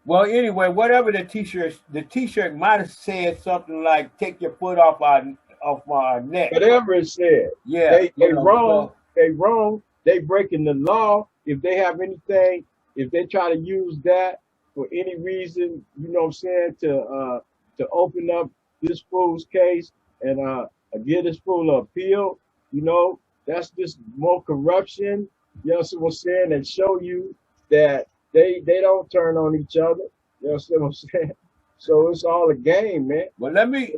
Well, anyway, whatever the T-shirt might have said something like "Take your foot off my neck." Whatever it said. Yeah. They wrong. They wrong. They breaking the law. If they have anything, if they try to use that for any reason, you know what I'm saying, to open up this fool's case and give this fool an appeal, you know, that's just more corruption. You know what I'm saying, and show you that they don't turn on each other. You know what I'm saying? So it's all a game, man. Well, let me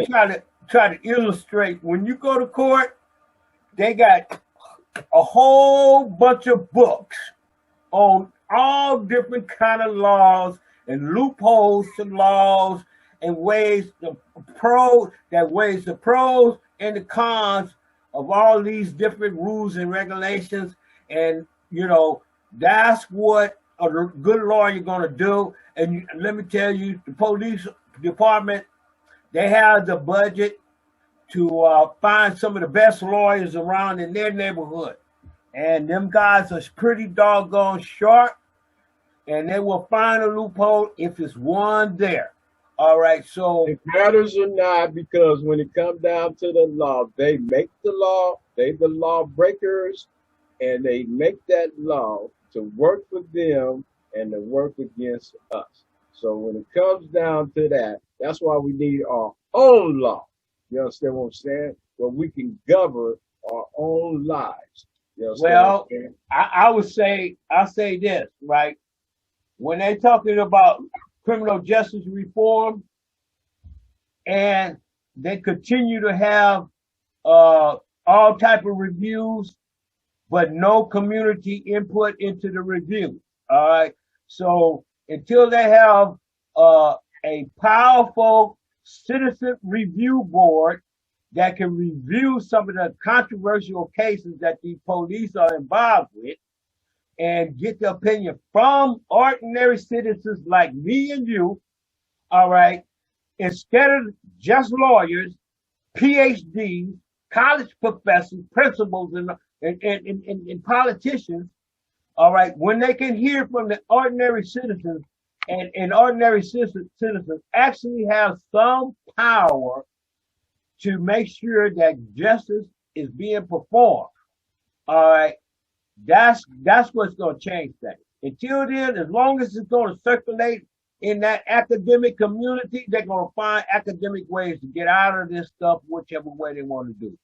try to illustrate. When you go to court, they got a whole bunch of books on all different kind of laws and loopholes to laws and weighs the pros and the cons of all these different rules and regulations. And, you know, that's what a good lawyer going to do. And let me tell you, the police department, they have the budget to find some of the best lawyers around in their neighborhood. And them guys are pretty doggone sharp, and they will find a loophole if it's one there. All right, so it matters or not, because when it comes down to the law, they make the law, they the lawbreakers, and they make that law to work for them and to work against us. So when it comes down to that, that's why we need our own law. You understand what I'm saying? Where we can govern our own lives. You understand what I'm Well, saying? I would say, I say this, right? When they're talking about criminal justice reform and they continue to have all type of reviews, but no community input into the review. All right. So until they have a powerful citizen review board that can review some of the controversial cases that the police are involved with and get the opinion from ordinary citizens like me and you, all right, instead of just lawyers, PhDs, college professors, principals, and politicians, all right, when they can hear from the ordinary citizens, and ordinary citizens actually have some power to make sure that justice is being performed. All right, that's what's going to change things. Until then, as long as it's going to circulate in that academic community, they're going to find academic ways to get out of this stuff, whichever way they want to do.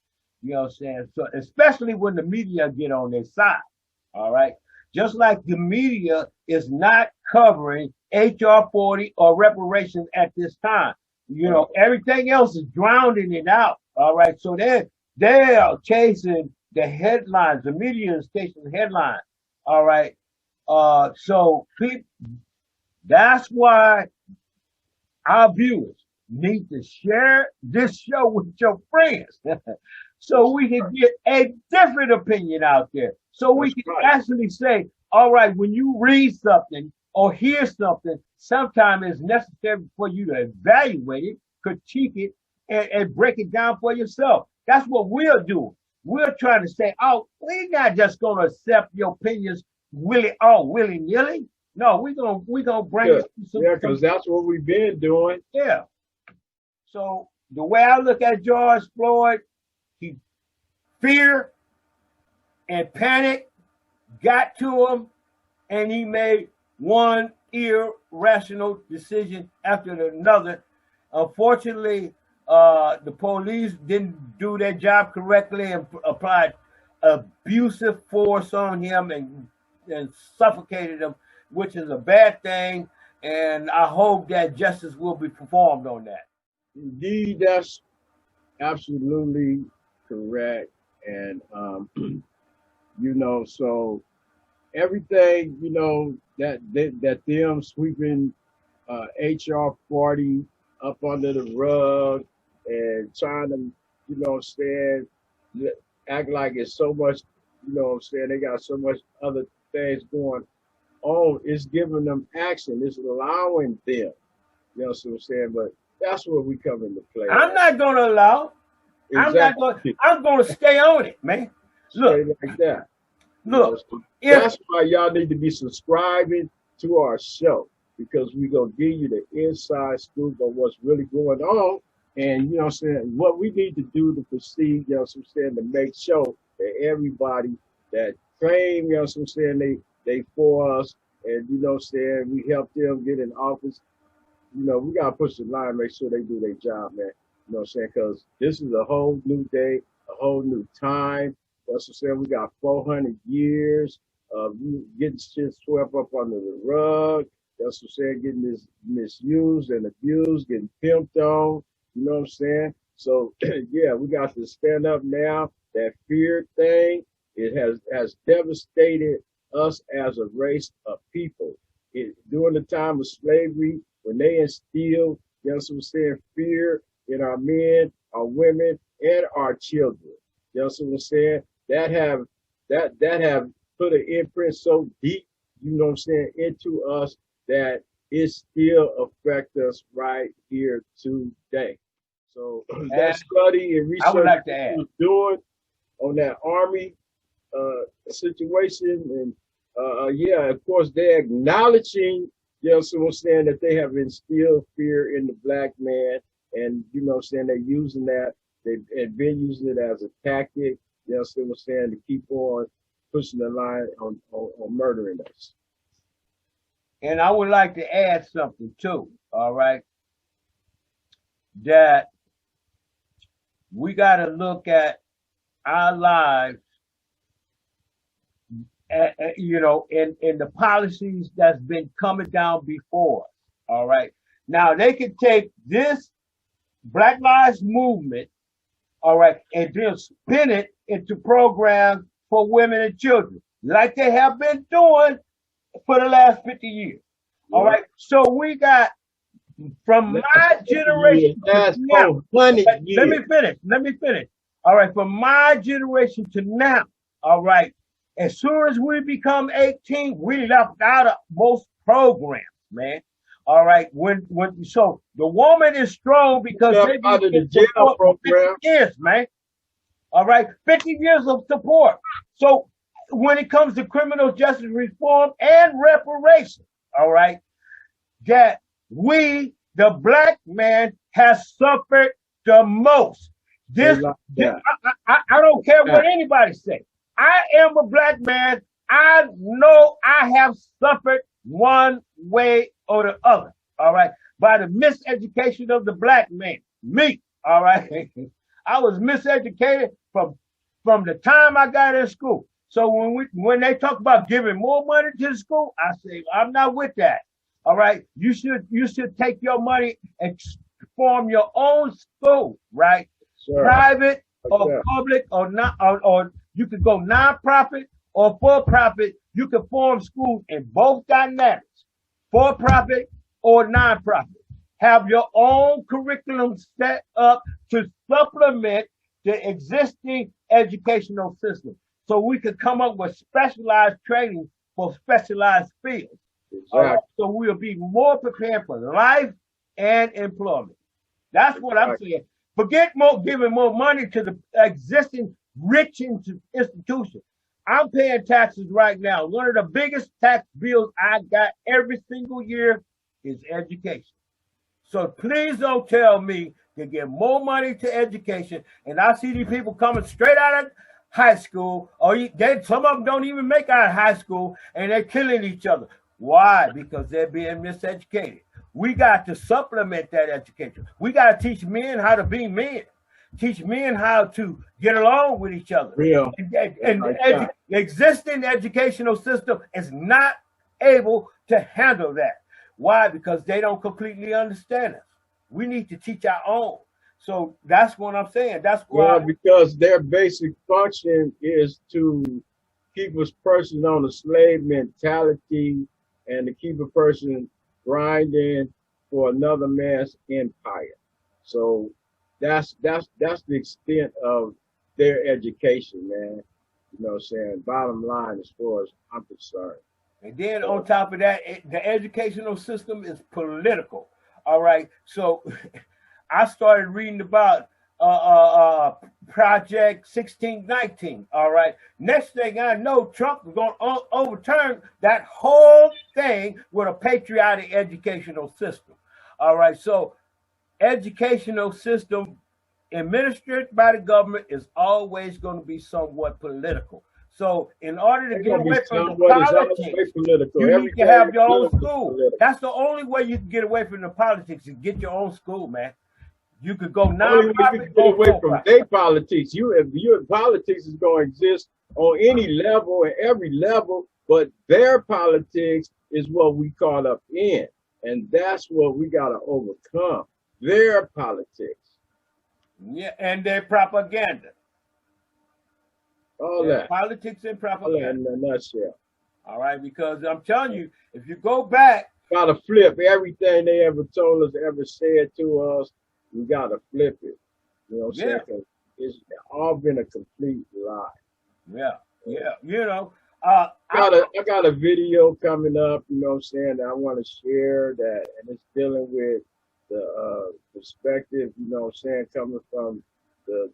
You know what I'm saying? So especially when the media get on their side. All right. Just like the media is not covering HR 40 or reparations at this time. You know, everything else is drowning it out. All right. So they are chasing the headlines. The media is chasing the headlines. All right. So that's why our viewers need to share this show with your friends so we can get a different opinion out there. So we can actually say, all right, when you read something or hear something, sometimes it's necessary for you to evaluate it, critique it, and break it down for yourself. That's what we're doing. We're trying to say, oh, we're not just going to accept your opinions willy-nilly. No, we're gonna bring it. Yeah, because that's what we've been doing. Yeah. So the way I look at George Floyd, fear and panic got to him, and he made one irrational decision after another. Unfortunately, the police didn't do their job correctly and applied abusive force on him and suffocated him, which is a bad thing, and I hope that justice will be performed on that. Indeed, that's absolutely correct. And, so everything, that them sweeping HR 40 up under the rug and trying to, act like it's so much, they got so much other things going on, it's giving them action. It's allowing them. You know what I'm saying? But that's where we come into play. I'm not going to allow. Exactly. I'm going to stay on it, man. Look. Stay like that. Look. That's why y'all need to be subscribing to our show, because we're going to give you the inside scoop of what's really going on. And, what we need to do to proceed, to make sure that everybody that claim, they for us, and we help them get in office. We gotta push the line, make sure they do their job, man. Because this is a whole new day, a whole new time. That's what I'm saying. We got 400 years of getting shit swept up under the rug. That's what I'm saying. Getting this misused and abused, getting pimped on. You know what I'm saying? So yeah, we got to stand up now. That fear thing, it has devastated us as a race of people. During the time of slavery, when they instilled, fear in our men, our women, and our children. That have put an imprint so deep, into us that it still affects us right here today. So that study and research I would like to add was doing on that Army situation, and of course they're acknowledging, that they have instilled fear in the black man, and they're using that, they've been using it as a tactic, to keep on pushing the line on murdering us. And I would like to add something too, all right, that we got to look at our lives, in the policies that's been coming down before us, all right. Now, they can take this Black Lives Movement, all right, and then spin it into programs for women and children, like they have been doing for the last 50 years. All right. So we got from my generation to now. Let me finish. All right. From my generation to now. All right. As soon as we become 18, we left out of most programs, man. All right. So the woman is strong because they out of the jail program. 50 years, man. All right. 50 years of support. So when it comes to criminal justice reform and reparations, all right, that we, the black man, has suffered the most. I don't care what anybody say. I am a black man. I know I have suffered one way or the other, all right, by the miseducation of the black man. Me, all right. I was miseducated from the time I got in school. So when they talk about giving more money to the school, I say I'm not with that. All right, you should take your money and form your own school, right? Sure. Private or public or not, or you could go nonprofit or for profit. You can form schools in both dynamics, for profit or nonprofit. Have your own curriculum set up to supplement the existing educational system, so we could come up with specialized training for specialized fields. Exactly. So we'll be more prepared for life and employment. That's what I'm saying. Forget giving more money to the existing rich institutions. I'm paying taxes right now. One of the biggest tax bills I got every single year is education. So please don't tell me to give more money to education. And I see these people coming straight out of high school, or some of them don't even make out of high school, and they're killing each other. Why? Because they're being miseducated. We got to supplement that education. We got to teach men how to be men. Teach men how to get along with each other. Real. And the existing educational system is not able to handle that. Why? Because they don't completely understand us. We need to teach our own. So that's what I'm saying. That's why. Because their basic function is to keep a person on a slave mentality and to keep a person grinding for another man's empire. So that's the extent of their education, man. You know what I'm saying? Bottom line, as far as I'm concerned. And then on top of that, the educational system is political. All right. So I started reading about Project 1619. All right. Next thing I know, Trump is going to overturn that whole thing with a patriotic educational system. All right. So educational system administered by the government is always going to be somewhat political. So in order to get away from the politics, you need to have your own school. That's the only way you can get away from the politics, is get your own school, man. You could go nonprofit. Get away from their politics. Your politics is going to exist on any level and every level, but their politics is what we caught up in, and that's what we got to overcome. Their politics. Yeah, and their propaganda. All that. Politics and propaganda. In a nutshell. All right, because I'm telling you, if you go back. Gotta flip everything they ever told us, ever said to us. We gotta flip it. You know what I'm saying? It's all been a complete lie. Yeah. You know. I got a video coming up, you know what I'm saying, that I want to share that, and it's dealing with the perspective, you know what I'm saying, coming from the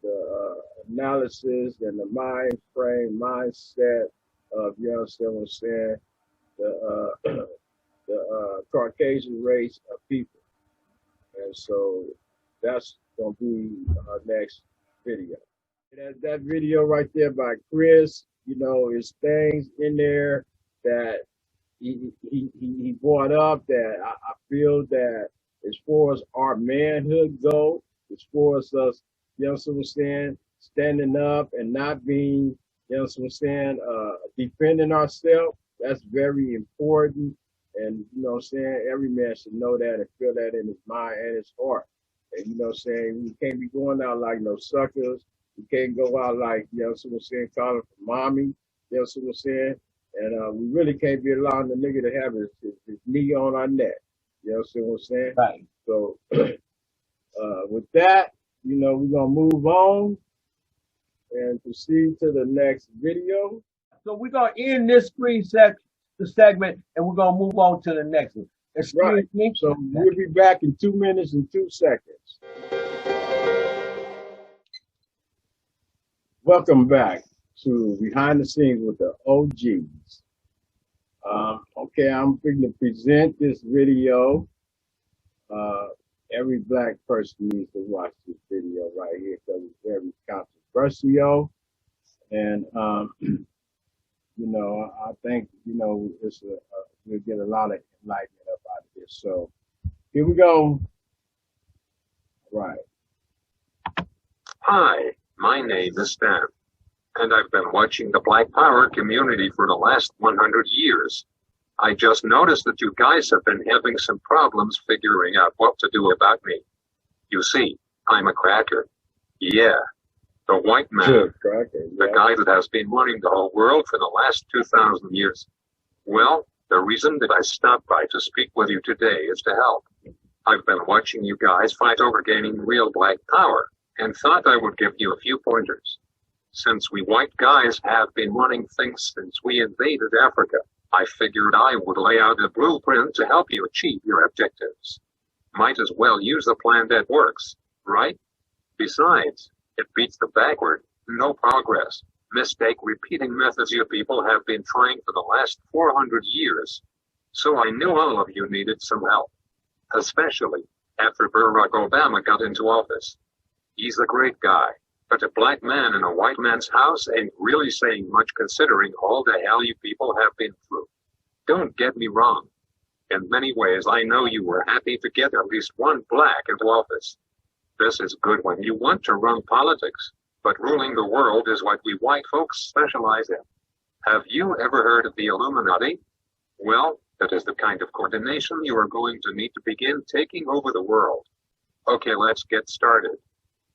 analysis and the mind frame, mindset of, you understand what I'm saying, the Caucasian race of people. And so that's going to be our next video. That video right there by Chris, you know, it's things in there that he brought up that I feel that as far as our manhood go, as far as us, you know what I'm saying, standing up and not being, you know what I'm saying, defending ourselves, that's very important. And, you know what I'm saying, every man should know that and feel that in his mind and his heart. And, you know what I'm saying, we can't be going out like no suckers. We can't go out like, you know what I'm saying, calling for mommy, you know what I'm saying. And we really can't be allowing the nigga to have his knee on our neck. You know what I'm saying? Right. So with that, you know, we're going to move on and proceed to the next video. So we're gonna end this the segment, and we're gonna move on to the next one. Excuse Right. me. So we'll be back in 2 minutes and 2 seconds. Welcome back to Behind the Scenes with the OGs. Okay, I'm going to present this video. Every black person needs to watch this video right here because it's very controversial. And, you know, I think, you know, we'll get a lot of enlightenment up out of this. So here we go. Right. Hi, my name is Stan, and I've been watching the Black Power community for the last 100 years. I just noticed that you guys have been having some problems figuring out what to do about me. You see, I'm a cracker. Yeah, the white man, Good cracker, the yeah. guy that has been running the whole world for the last 2,000 years. Well, the reason that I stopped by to speak with you today is to help. I've been watching you guys fight over gaining real black power, and thought I would give you a few pointers. Since we white guys have been running things since we invaded Africa, I figured I would lay out a blueprint to help you achieve your objectives. Might as well use a plan that works, right? Besides, it beats the backward, no progress, mistake repeating methods you people have been trying for the last 400 years. So I knew all of you needed some help, especially after Barack Obama got into office. He's a great guy, but a black man in a white man's house ain't really saying much considering all the hell you people have been through. Don't get me wrong. In many ways, I know you were happy to get at least one black into office. This is good when you want to run politics, but ruling the world is what we white folks specialize in. Have you ever heard of the Illuminati? Well, that is the kind of coordination you are going to need to begin taking over the world. Okay, let's get started.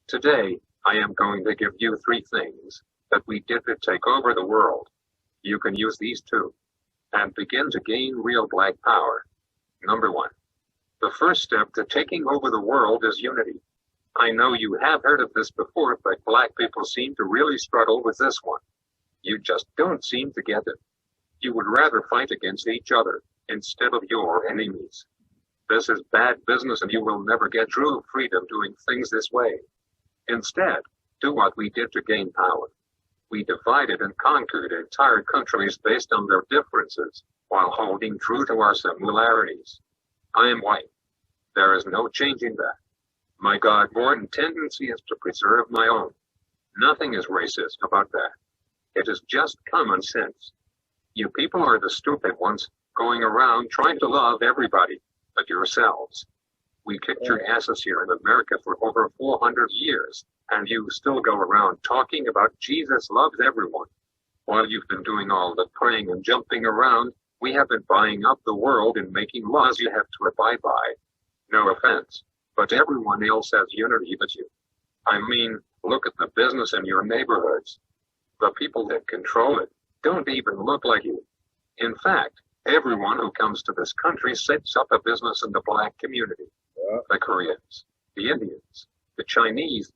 Today, I am going to give you 3 things that we did to take over the world. You can use these too, and begin to gain real black power. Number 1. The first step to taking over the world is unity. I know you have heard of this before, but black people seem to really struggle with this one. You just don't seem to get it. You would rather fight against each other instead of your enemies. This is bad business and you will never get true freedom doing things this way. Instead, do what we did to gain power. We divided and conquered entire countries based on their differences, while holding true to our similarities. I am white. There is no changing that. My God-born tendency is to preserve my own. Nothing is racist about that. It is just common sense. You people are the stupid ones, going around trying to love everybody but yourselves. We kicked your asses here in America for over 400 years, and you still go around talking about Jesus loves everyone. While you've been doing all the praying and jumping around, we have been buying up the world and making laws you have to abide by. No offense, but everyone else has unity but you. I mean, look at the business in your neighborhoods. The people that control it don't even look like you. In fact, everyone who comes to this country sets up a business in the black community. The Koreans, the Indians, the Chinese,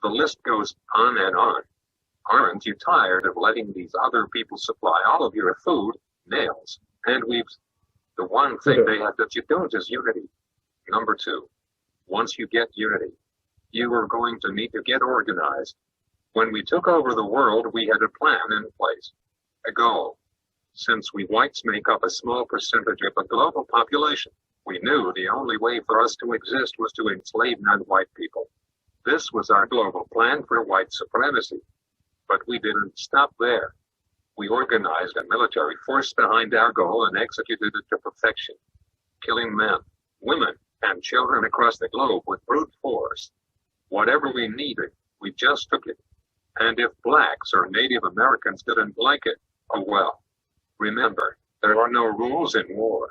the list goes on and on. Aren't you tired of letting these other people supply all of your food, nails, and weaves? The one thing they have that you don't is unity. Number 2, once you get unity, you are going to need to get organized. When we took over the world, we had a plan in place, a goal. Since we whites make up a small percentage of the global population, we knew the only way for us to exist was to enslave non-white people. This was our global plan for white supremacy. But we didn't stop there. We organized a military force behind our goal and executed it to perfection, killing men, women, and children across the globe with brute force. Whatever we needed, we just took it. And if blacks or Native Americans didn't like it, oh well. Remember, there are no rules in war.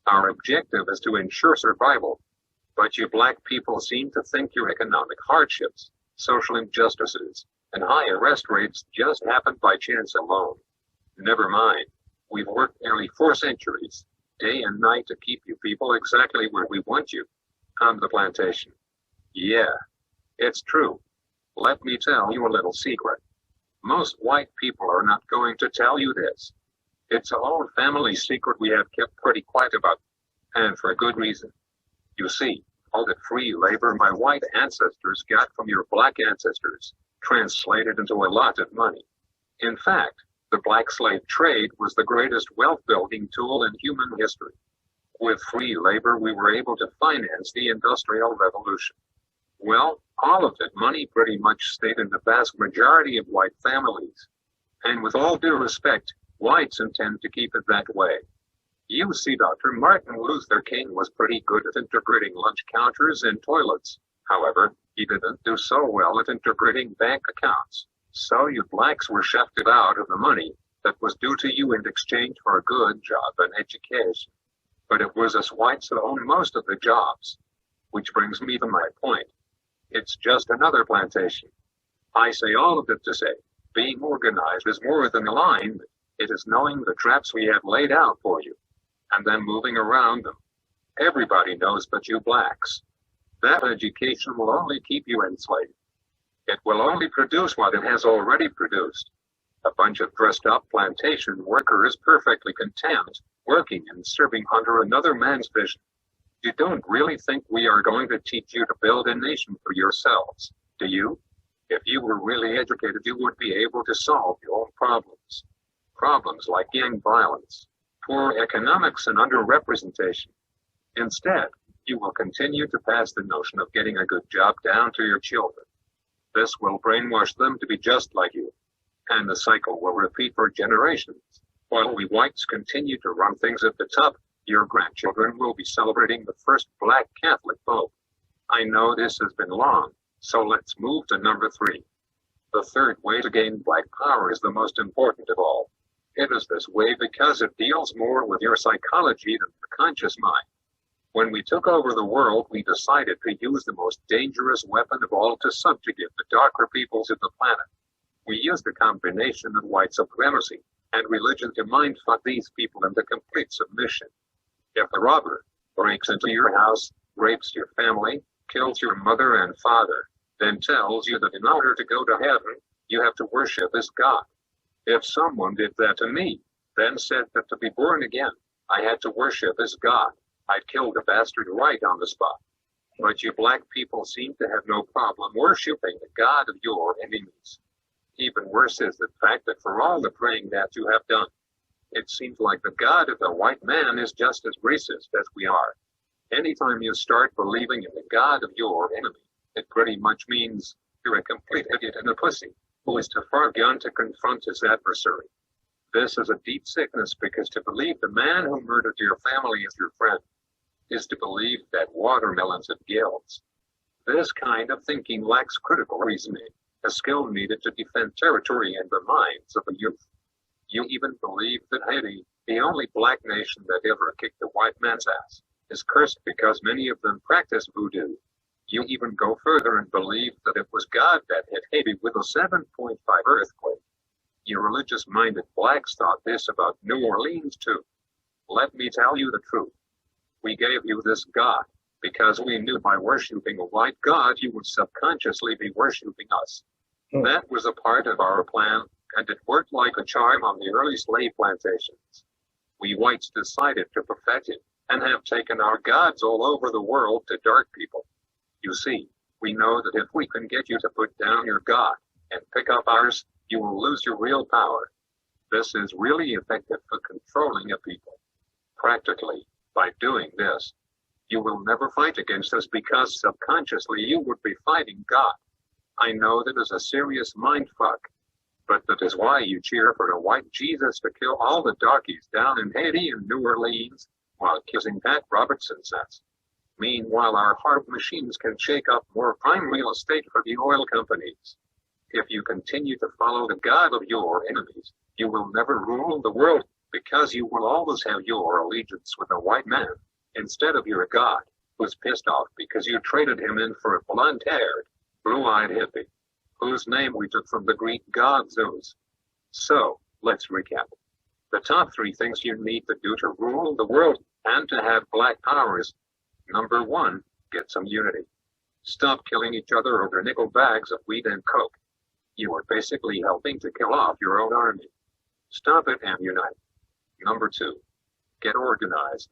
Our objective is to ensure survival. But you black people seem to think your economic hardships, social injustices, and high arrest rates just happened by chance alone. Never mind. We've worked nearly 4 centuries, day and night, to keep you people exactly where we want you, on the plantation. Yeah, it's true. Let me tell you a little secret. Most white people are not going to tell you this. It's an old family secret we have kept pretty quiet about, and for good reason. You see, all the free labor my white ancestors got from your black ancestors translated into a lot of money. In fact, the black slave trade was the greatest wealth-building tool in human history. With free labor, we were able to finance the Industrial Revolution. Well, all of that money pretty much stayed in the vast majority of white families. And with all due respect, whites intend to keep it that way. You see, Dr. Martin Luther King was pretty good at integrating lunch counters and toilets. However, he didn't do so well at integrating bank accounts. So you blacks were shafted out of the money that was due to you in exchange for a good job and education. But it was us whites that owned most of the jobs. Which brings me to my point. It's just another plantation. I say all of it to say, being organized is more than alignment. It is knowing the traps we have laid out for you, and then moving around them. Everybody knows but you blacks. That education will only keep you enslaved. It will only produce what it has already produced. A bunch of dressed up plantation workers perfectly content, working and serving under another man's vision. You don't really think we are going to teach you to build a nation for yourselves, do you? If you were really educated, you would be able to solve your own problems. Problems like gang violence, poor economics, and underrepresentation. Instead, you will continue to pass the notion of getting a good job down to your children. This will brainwash them to be just like you, and the cycle will repeat for generations. While we whites continue to run things at the top, your grandchildren will be celebrating the first black Catholic Pope. I know this has been long, so let's move to number 3. The third way to gain black power is the most important of all. It is this way because it deals more with your psychology than the conscious mind. When we took over the world, we decided to use the most dangerous weapon of all to subjugate the darker peoples of the planet. We used a combination of white supremacy and religion to mind-fuck these people into complete submission. If the robber breaks into your house, rapes your family, kills your mother and father, then tells you that in order to go to heaven, you have to worship this God. If someone did that to me, then said that to be born again, I had to worship this God, I'd kill the bastard right on the spot. But you black people seem to have no problem worshiping the God of your enemies. Even worse is the fact that for all the praying that you have done, it seems like the God of the white man is just as racist as we are. Anytime you start believing in the God of your enemy, it pretty much means you're a complete idiot and a pussy who is too far gone to confront his adversary. This is a deep sickness because to believe the man who murdered your family is your friend is to believe that watermelons have gills. This kind of thinking lacks critical reasoning, a skill needed to defend territory and the minds of the youth. You even believe that Haiti, the only black nation that ever kicked the white man's ass, is cursed because many of them practice voodoo. You even go further and believe that it was God that hit Haiti with a 7.5 earthquake. You religious-minded blacks thought this about New Orleans too. Let me tell you the truth. We gave you this God because we knew by worshiping a white God you would subconsciously be worshiping us. That was a part of our plan, and it worked like a charm on the early slave plantations. We whites decided to perfect it and have taken our gods all over the world to dark people. You see, we know that if we can get you to put down your God and pick up ours, you will lose your real power. This is really effective for controlling a people. Practically, by doing this, you will never fight against us because subconsciously you would be fighting God. I know that is a serious mind fuck, But that is why you cheer for a white Jesus to kill all the darkies down in Haiti and New Orleans while kissing Pat Robertson's ass. Meanwhile, our heart machines can shake up more prime real estate for the oil companies. If you continue to follow the God of your enemies, you will never rule the world because you will always have your allegiance with a white man instead of your God, who's pissed off because you traded him in for a blonde-haired, blue-eyed hippie, whose name we took from the Greek god Zeus. So, let's recap. The top 3 things you need to do to rule the world and to have black power is: number 1, get some unity. Stop killing each other over nickel bags of weed and coke. You are basically helping to kill off your own army. Stop it and unite. Number 2, get organized.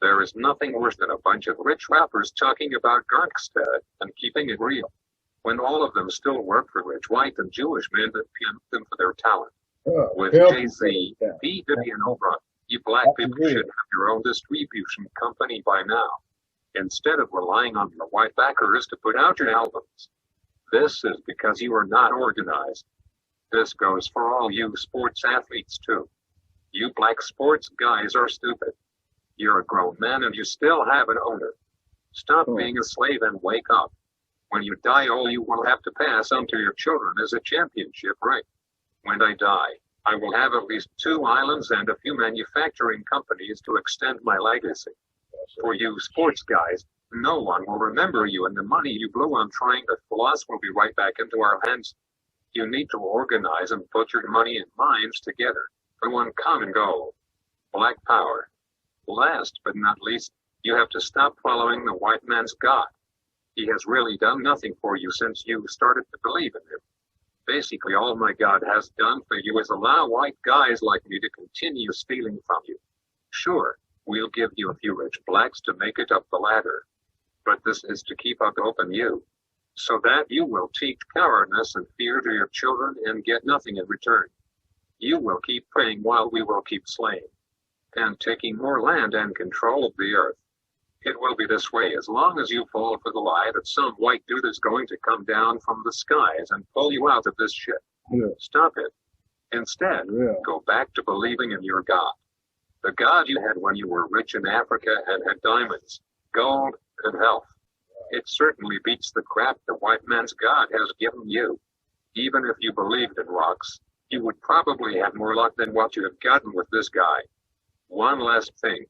There is nothing worse than a bunch of rich rappers talking about gangsta and keeping it real, when all of them still work for rich white and Jewish men that pimp them for their talent. With Jay-Z, B. Diddy, and Oprah, you black people should have your own distribution company by now, instead of relying on your white backers to put out your albums. This is because you are not organized. This goes for all you sports athletes too. You black sports guys are stupid. You're a grown man and you still have an owner. Stop being a slave and wake up. When you die, all you will have to pass on to your children is a championship ring. When I die, I will have at least 2 islands and a few manufacturing companies to extend my legacy. For you sports guys, no one will remember you, and the money you blew on trying to floss will be right back into our hands. You need to organize and put your money and minds together for one common goal: black power. Last but not least, you have to stop following the white man's God. He has really done nothing for you since you started to believe in him. Basically, all my God has done for you is allow white guys like me to continue stealing from you. Sure, we'll give you a few rich blacks to make it up the ladder, but this is to keep us open you, so that you will teach cowardness and fear to your children and get nothing in return. You will keep praying while we will keep slaying, and taking more land and control of the earth. It will be this way as long as you fall for the lie that some white dude is going to come down from the skies and pull you out of this shit. Yeah. Stop it. Instead, go back to believing in your God. The God you had when you were rich in Africa and had diamonds, gold, and health. It certainly beats the crap the white man's God has given you. Even if you believed in rocks, you would probably have more luck than what you have gotten with this guy. One last thing.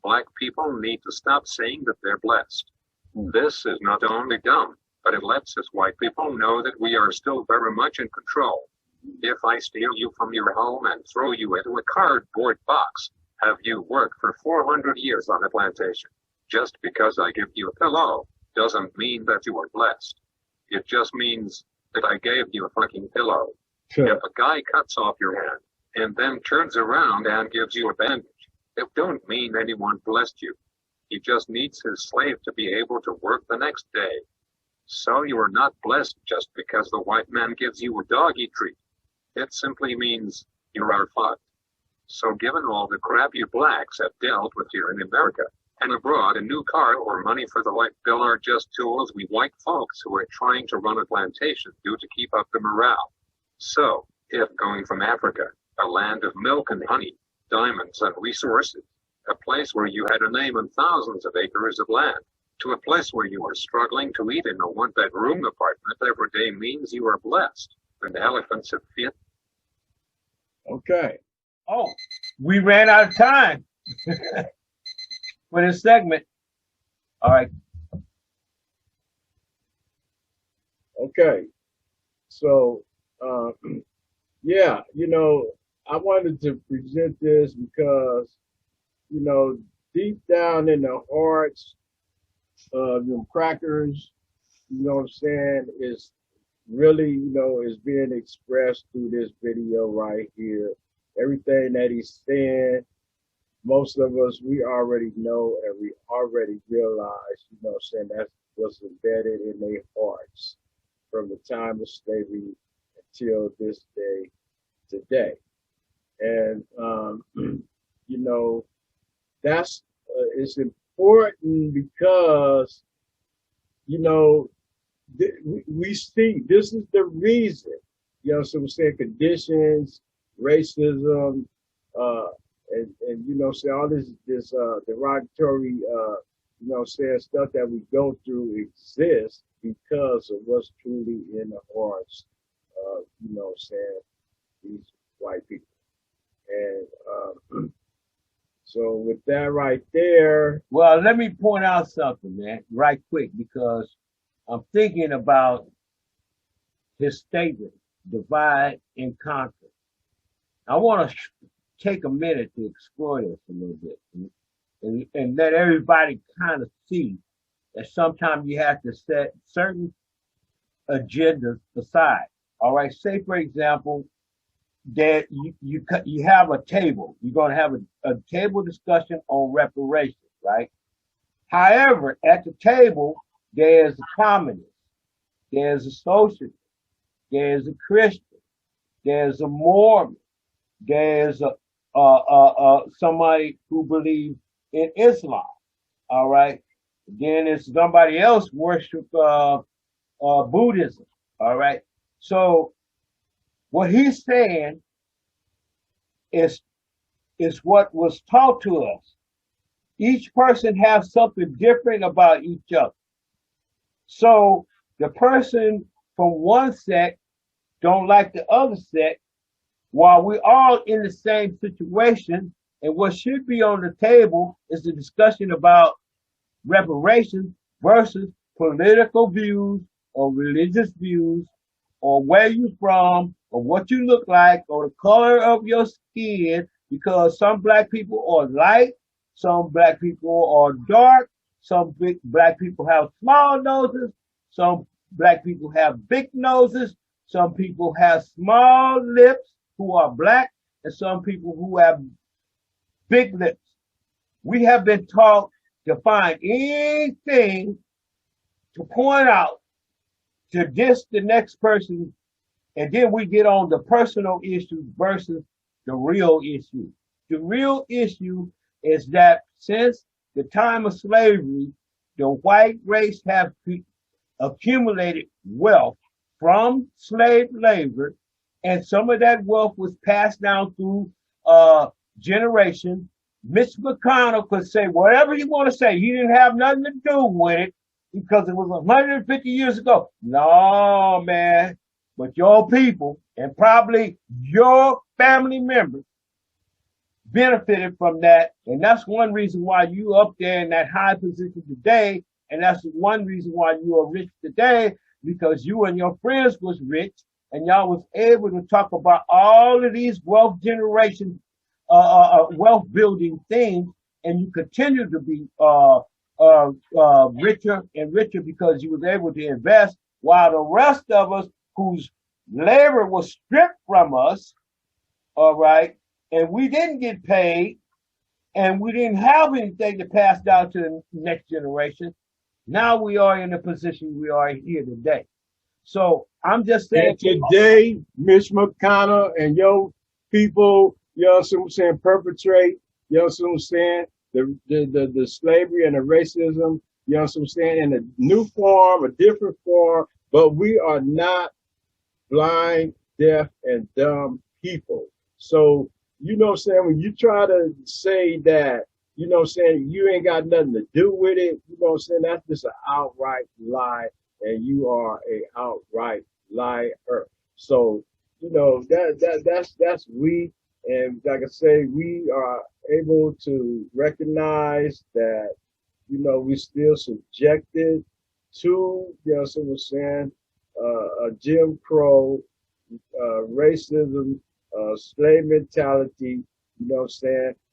Black people need to stop saying that they're blessed. This is not only dumb, but it lets us white people know that we are still very much in control. If I steal you from your home and throw you into a cardboard box, have you worked for 400 years on a plantation? Just because I give you a pillow doesn't mean that you are blessed. It just means that I gave you a fucking pillow. Sure. If a guy cuts off your hand and then turns around and gives you a bandage, it don't mean anyone blessed you. He just needs his slave to be able to work the next day. So you are not blessed just because the white man gives you a doggy treat. It simply means you are fucked. So given all the crap you blacks have dealt with here in America and abroad, a new car or money for the light bill are just tools we white folks who are trying to run a plantation do to keep up the morale. So, if going from Africa, a land of milk and honey, diamonds and resources, a place where you had a name and thousands of acres of land, to a place where you are struggling to eat in a one-bedroom apartment every day means you are blessed, and elephants have fit. Okay. Oh, we ran out of time for this segment. All right. Okay. So, yeah, I wanted to present this because, deep down in the hearts of them crackers, what I'm saying, is really, is being expressed through this video right here. Everything that he's saying, most of us, we already know and we already realize, that's what's embedded in their hearts from the time of slavery until this day today. And, that's, it's important because, we see, this is the reason, so we're saying conditions, racism, and all this derogatory, saying stuff that we go through exists because of what's truly in the hearts of, saying these white people. And so with that right there. Well, let me point out something, man, right quick, because I'm thinking about his statement, divide and conquer. I want to take a minute to explore this a little bit and let everybody kind of see that sometimes you have to set certain agendas aside. All right, say for example that you have a table. You're going to have a table discussion on reparations, right? However, at the table there's a communist, there's a socialist, there's a Christian, there's a Mormon, there's a somebody who believes in Islam. All right. Then it's somebody else worship Buddhism. All right. So what he's saying is what was taught to us. Each person has something different about each other. So the person from one sect don't like the other sect, while we're all in the same situation. And what should be on the table is the discussion about reparations versus political views or religious views or where you're from or what you look like or the color of your skin, because some black people are light, some black people are dark, some black people have small noses, some black people have big noses, some people have small lips who are black, and some people who have big lips. We have been taught to find anything to point out to diss the next person, and then we get on the personal issue versus the real issue. The real issue is that since the time of slavery, the white race have accumulated wealth from slave labor, and some of that wealth was passed down through generation. Mitch McConnell could say whatever you want to say. He didn't have nothing to do with it because it was 150 years ago. No, man. But your people and probably your family members benefited from that. And that's one reason why you up there in that high position today. And that's one reason why you are rich today, because you and your friends was rich and y'all was able to talk about all of these wealth generation, wealth building things, and you continue to be richer and richer because you was able to invest, while the rest of us whose labor was stripped from us, all right, and we didn't get paid, and we didn't have anything to pass down to the next generation. Now we are in the position we are here today. So I'm just saying. And today, Mitch McConnell and your people, perpetrate, the slavery and the racism, in a new form, a different form, but we are not blind, deaf, and dumb people. So, when you try to say that, you ain't got nothing to do with it, that's just an outright lie, and you are a outright liar. So, that's weak. And like I say, we are able to recognize that, we still subjected to, a Jim Crow, racism, slave mentality,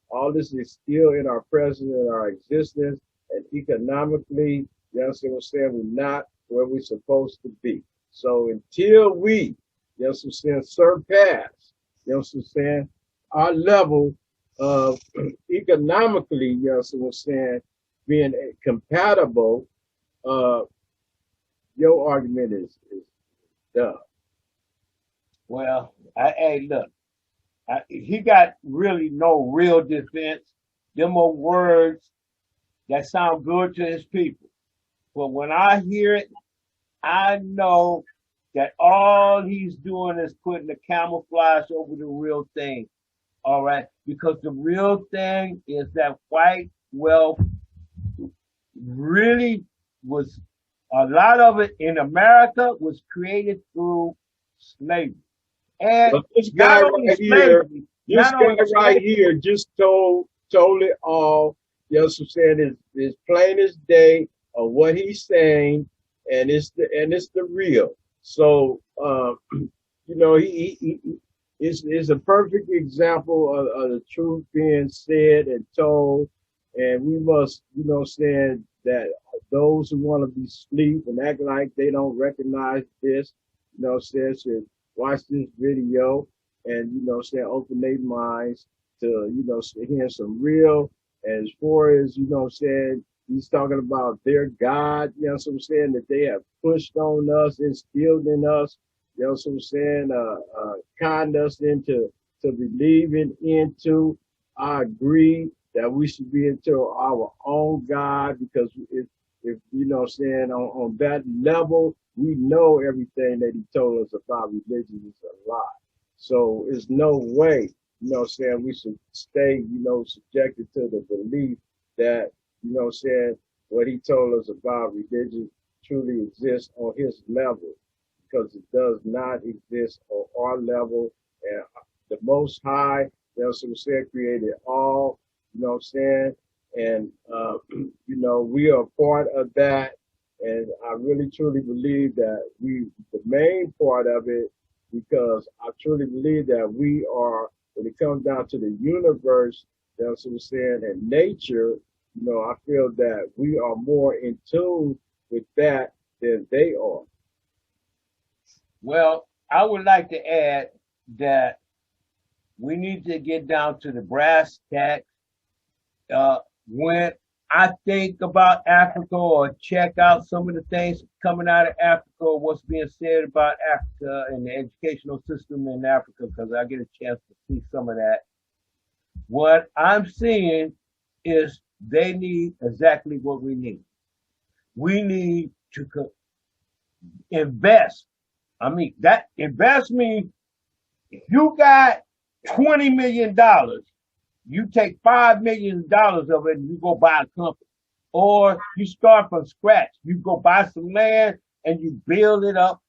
all this is still in our presence, in our existence, and economically, we're not where we're supposed to be. So until we, surpass, our level of economically, being compatible, your argument is dumb. Well, hey, look, he got really no real defense. Them are words that sound good to his people. But when I hear it, I know that all he's doing is putting the camouflage over the real thing. All right, because the real thing is that white wealth really was, a lot of it in America was created through slavery. And But this guy not only right here, slavery, this not guy only right slavery, here just told it all. You know what I'm saying? It's plain as day of what he's saying, and it's the real. So you know, he is a perfect example of the truth being said and told. And we must, you know, saying that those who want to be asleep and act like they don't recognize this, you know, saying should watch this video and, you know, saying open their minds to, you know, hear some real. As far as, you know, saying he's talking about their God, you know what I'm saying, that they have pushed on us, instilled in us, you know what I'm saying, conned us into believing into. I agree that we should be into our own God, because if you know what I'm saying, on that level, we know everything that he told us about religion is a lie. So there's no way, you know what I'm saying, we should stay, you know, subjected to the belief that, you know what I'm saying, what he told us about religion truly exists on his level, because it does not exist on our level. And the Most High, you know what I'm saying, created all, you know what I'm saying, and you know, we are part of that. And I really truly believe that the main part of it, because I truly believe that we are, when it comes down to the universe, you know what I'm saying, and nature, you know, I feel that we are more in tune with that than they are. well, I would like to add that we need to get down to the brass tacks. When I think about Africa or check out some of the things coming out of Africa or what's being said about Africa and the educational system in Africa, because I get a chance to see some of that, what I'm seeing is they need exactly what we need. We need to invest. I mean, that invest means if you got $20 million, you take $5 million of it and you go buy a company. Or you start from scratch. You go buy some land and you build it up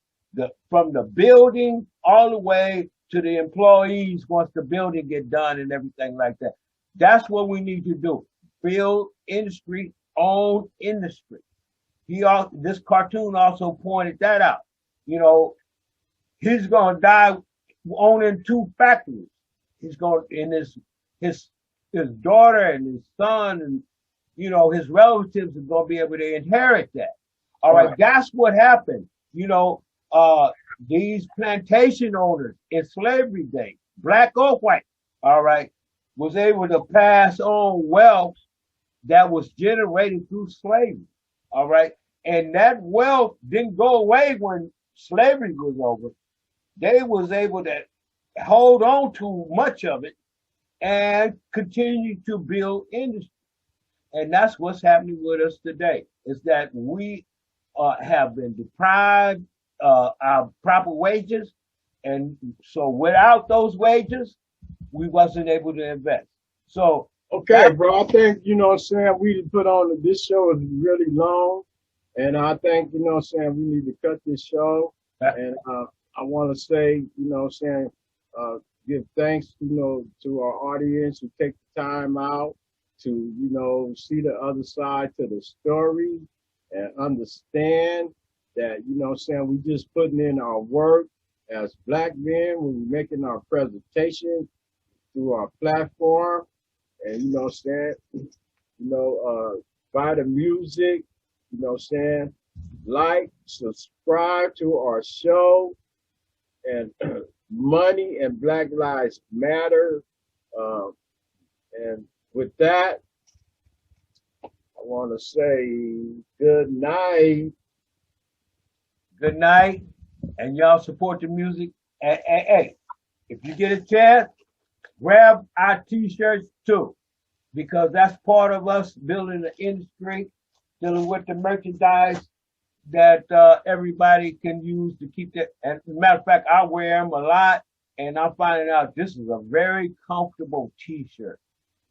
from the building all the way to the employees once the building get done and everything like that. That's what we need to do. Build industry, own industry. This cartoon also pointed that out. You know, he's gonna die owning 2 factories. He's going, and his daughter and his son and, you know, his relatives are going to be able to inherit that. All right. That's what happened. You know, these plantation owners in slavery days, black or white, all right, was able to pass on wealth that was generated through slavery. All right. And that wealth didn't go away when slavery was over. They was able to hold on to much of it and continue to build industry. And that's what's happening with us today, is that we have been deprived our proper wages. And so without those wages, we wasn't able to invest. So, okay, bro, I think, you know what I'm saying, we put on, this show is really long. And I think, you know what I'm saying, we need to cut this show. And I want to say, you know what I'm saying, give thanks, you know, to our audience who take the time out to, you know, see the other side to the story and understand that, you know what I'm saying, we just putting in our work as black men when we're making our presentation through our platform. And, you know what I'm saying, you know, buy the music, you know what I'm saying, like, subscribe to our show, and money and Black Lives Matter. And with that, I want to say good night. Good night. And y'all support the music. And hey, if you get a chance, grab our t-shirts too, because that's part of us building the industry, dealing with the merchandise. that everybody can use to keep that. And as a matter of fact, I wear them a lot, and I'm finding out this is a very comfortable T-shirt.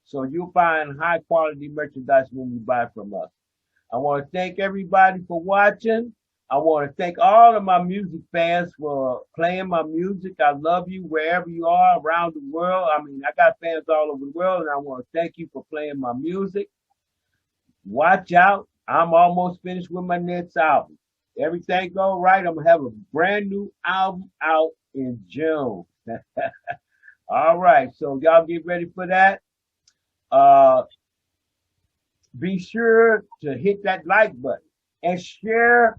So you'll find high quality merchandise when you buy from us. I want to thank everybody for watching. I want to thank all of my music fans for playing my music. I love you wherever you are around the world. I mean, I got fans all over the world, and I want to thank you for playing my music. Watch out. I'm almost finished with my next album. Everything go right, I'm going to have a brand new album out in June. All right, so y'all get ready for that. Be sure to hit that like button and share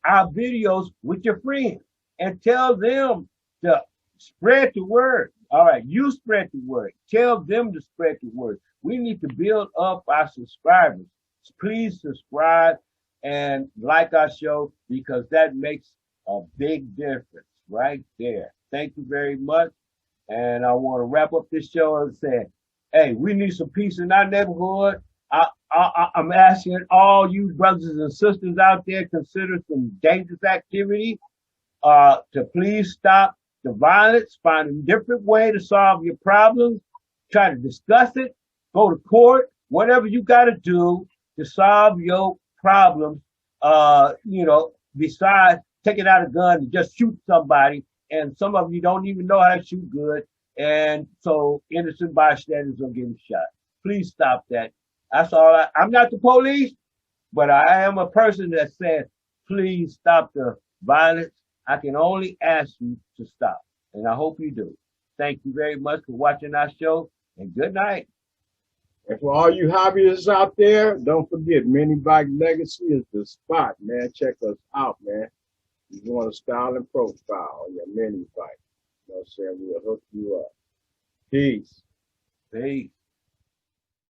our videos with your friends and tell them to spread the word. All right, you spread the word. Tell them to spread the word. We need to build up our subscribers. Please subscribe and like our show because that makes a big difference right there. Thank you very much. And I want to wrap up this show and say, hey, we need some peace in our neighborhood. I'm asking all you brothers and sisters out there consider some dangerous activity to please stop the violence, find a different way to solve your problems, try to discuss it, go to court, whatever you got to do to solve your problems, besides taking out a gun and just shoot somebody. And some of you don't even know how to shoot good. And so innocent bystanders are getting shot. Please stop that. That's all. I'm not the police, but I am a person that says, please stop the violence. I can only ask you to stop. And I hope you do. Thank you very much for watching our show, and good night. And for all you hobbyists out there, don't forget, Mini Bike Legacy is the spot, man. Check us out, man. You want a style and profile on your mini bike. You know what I'm saying? We'll hook you up. Peace. Peace.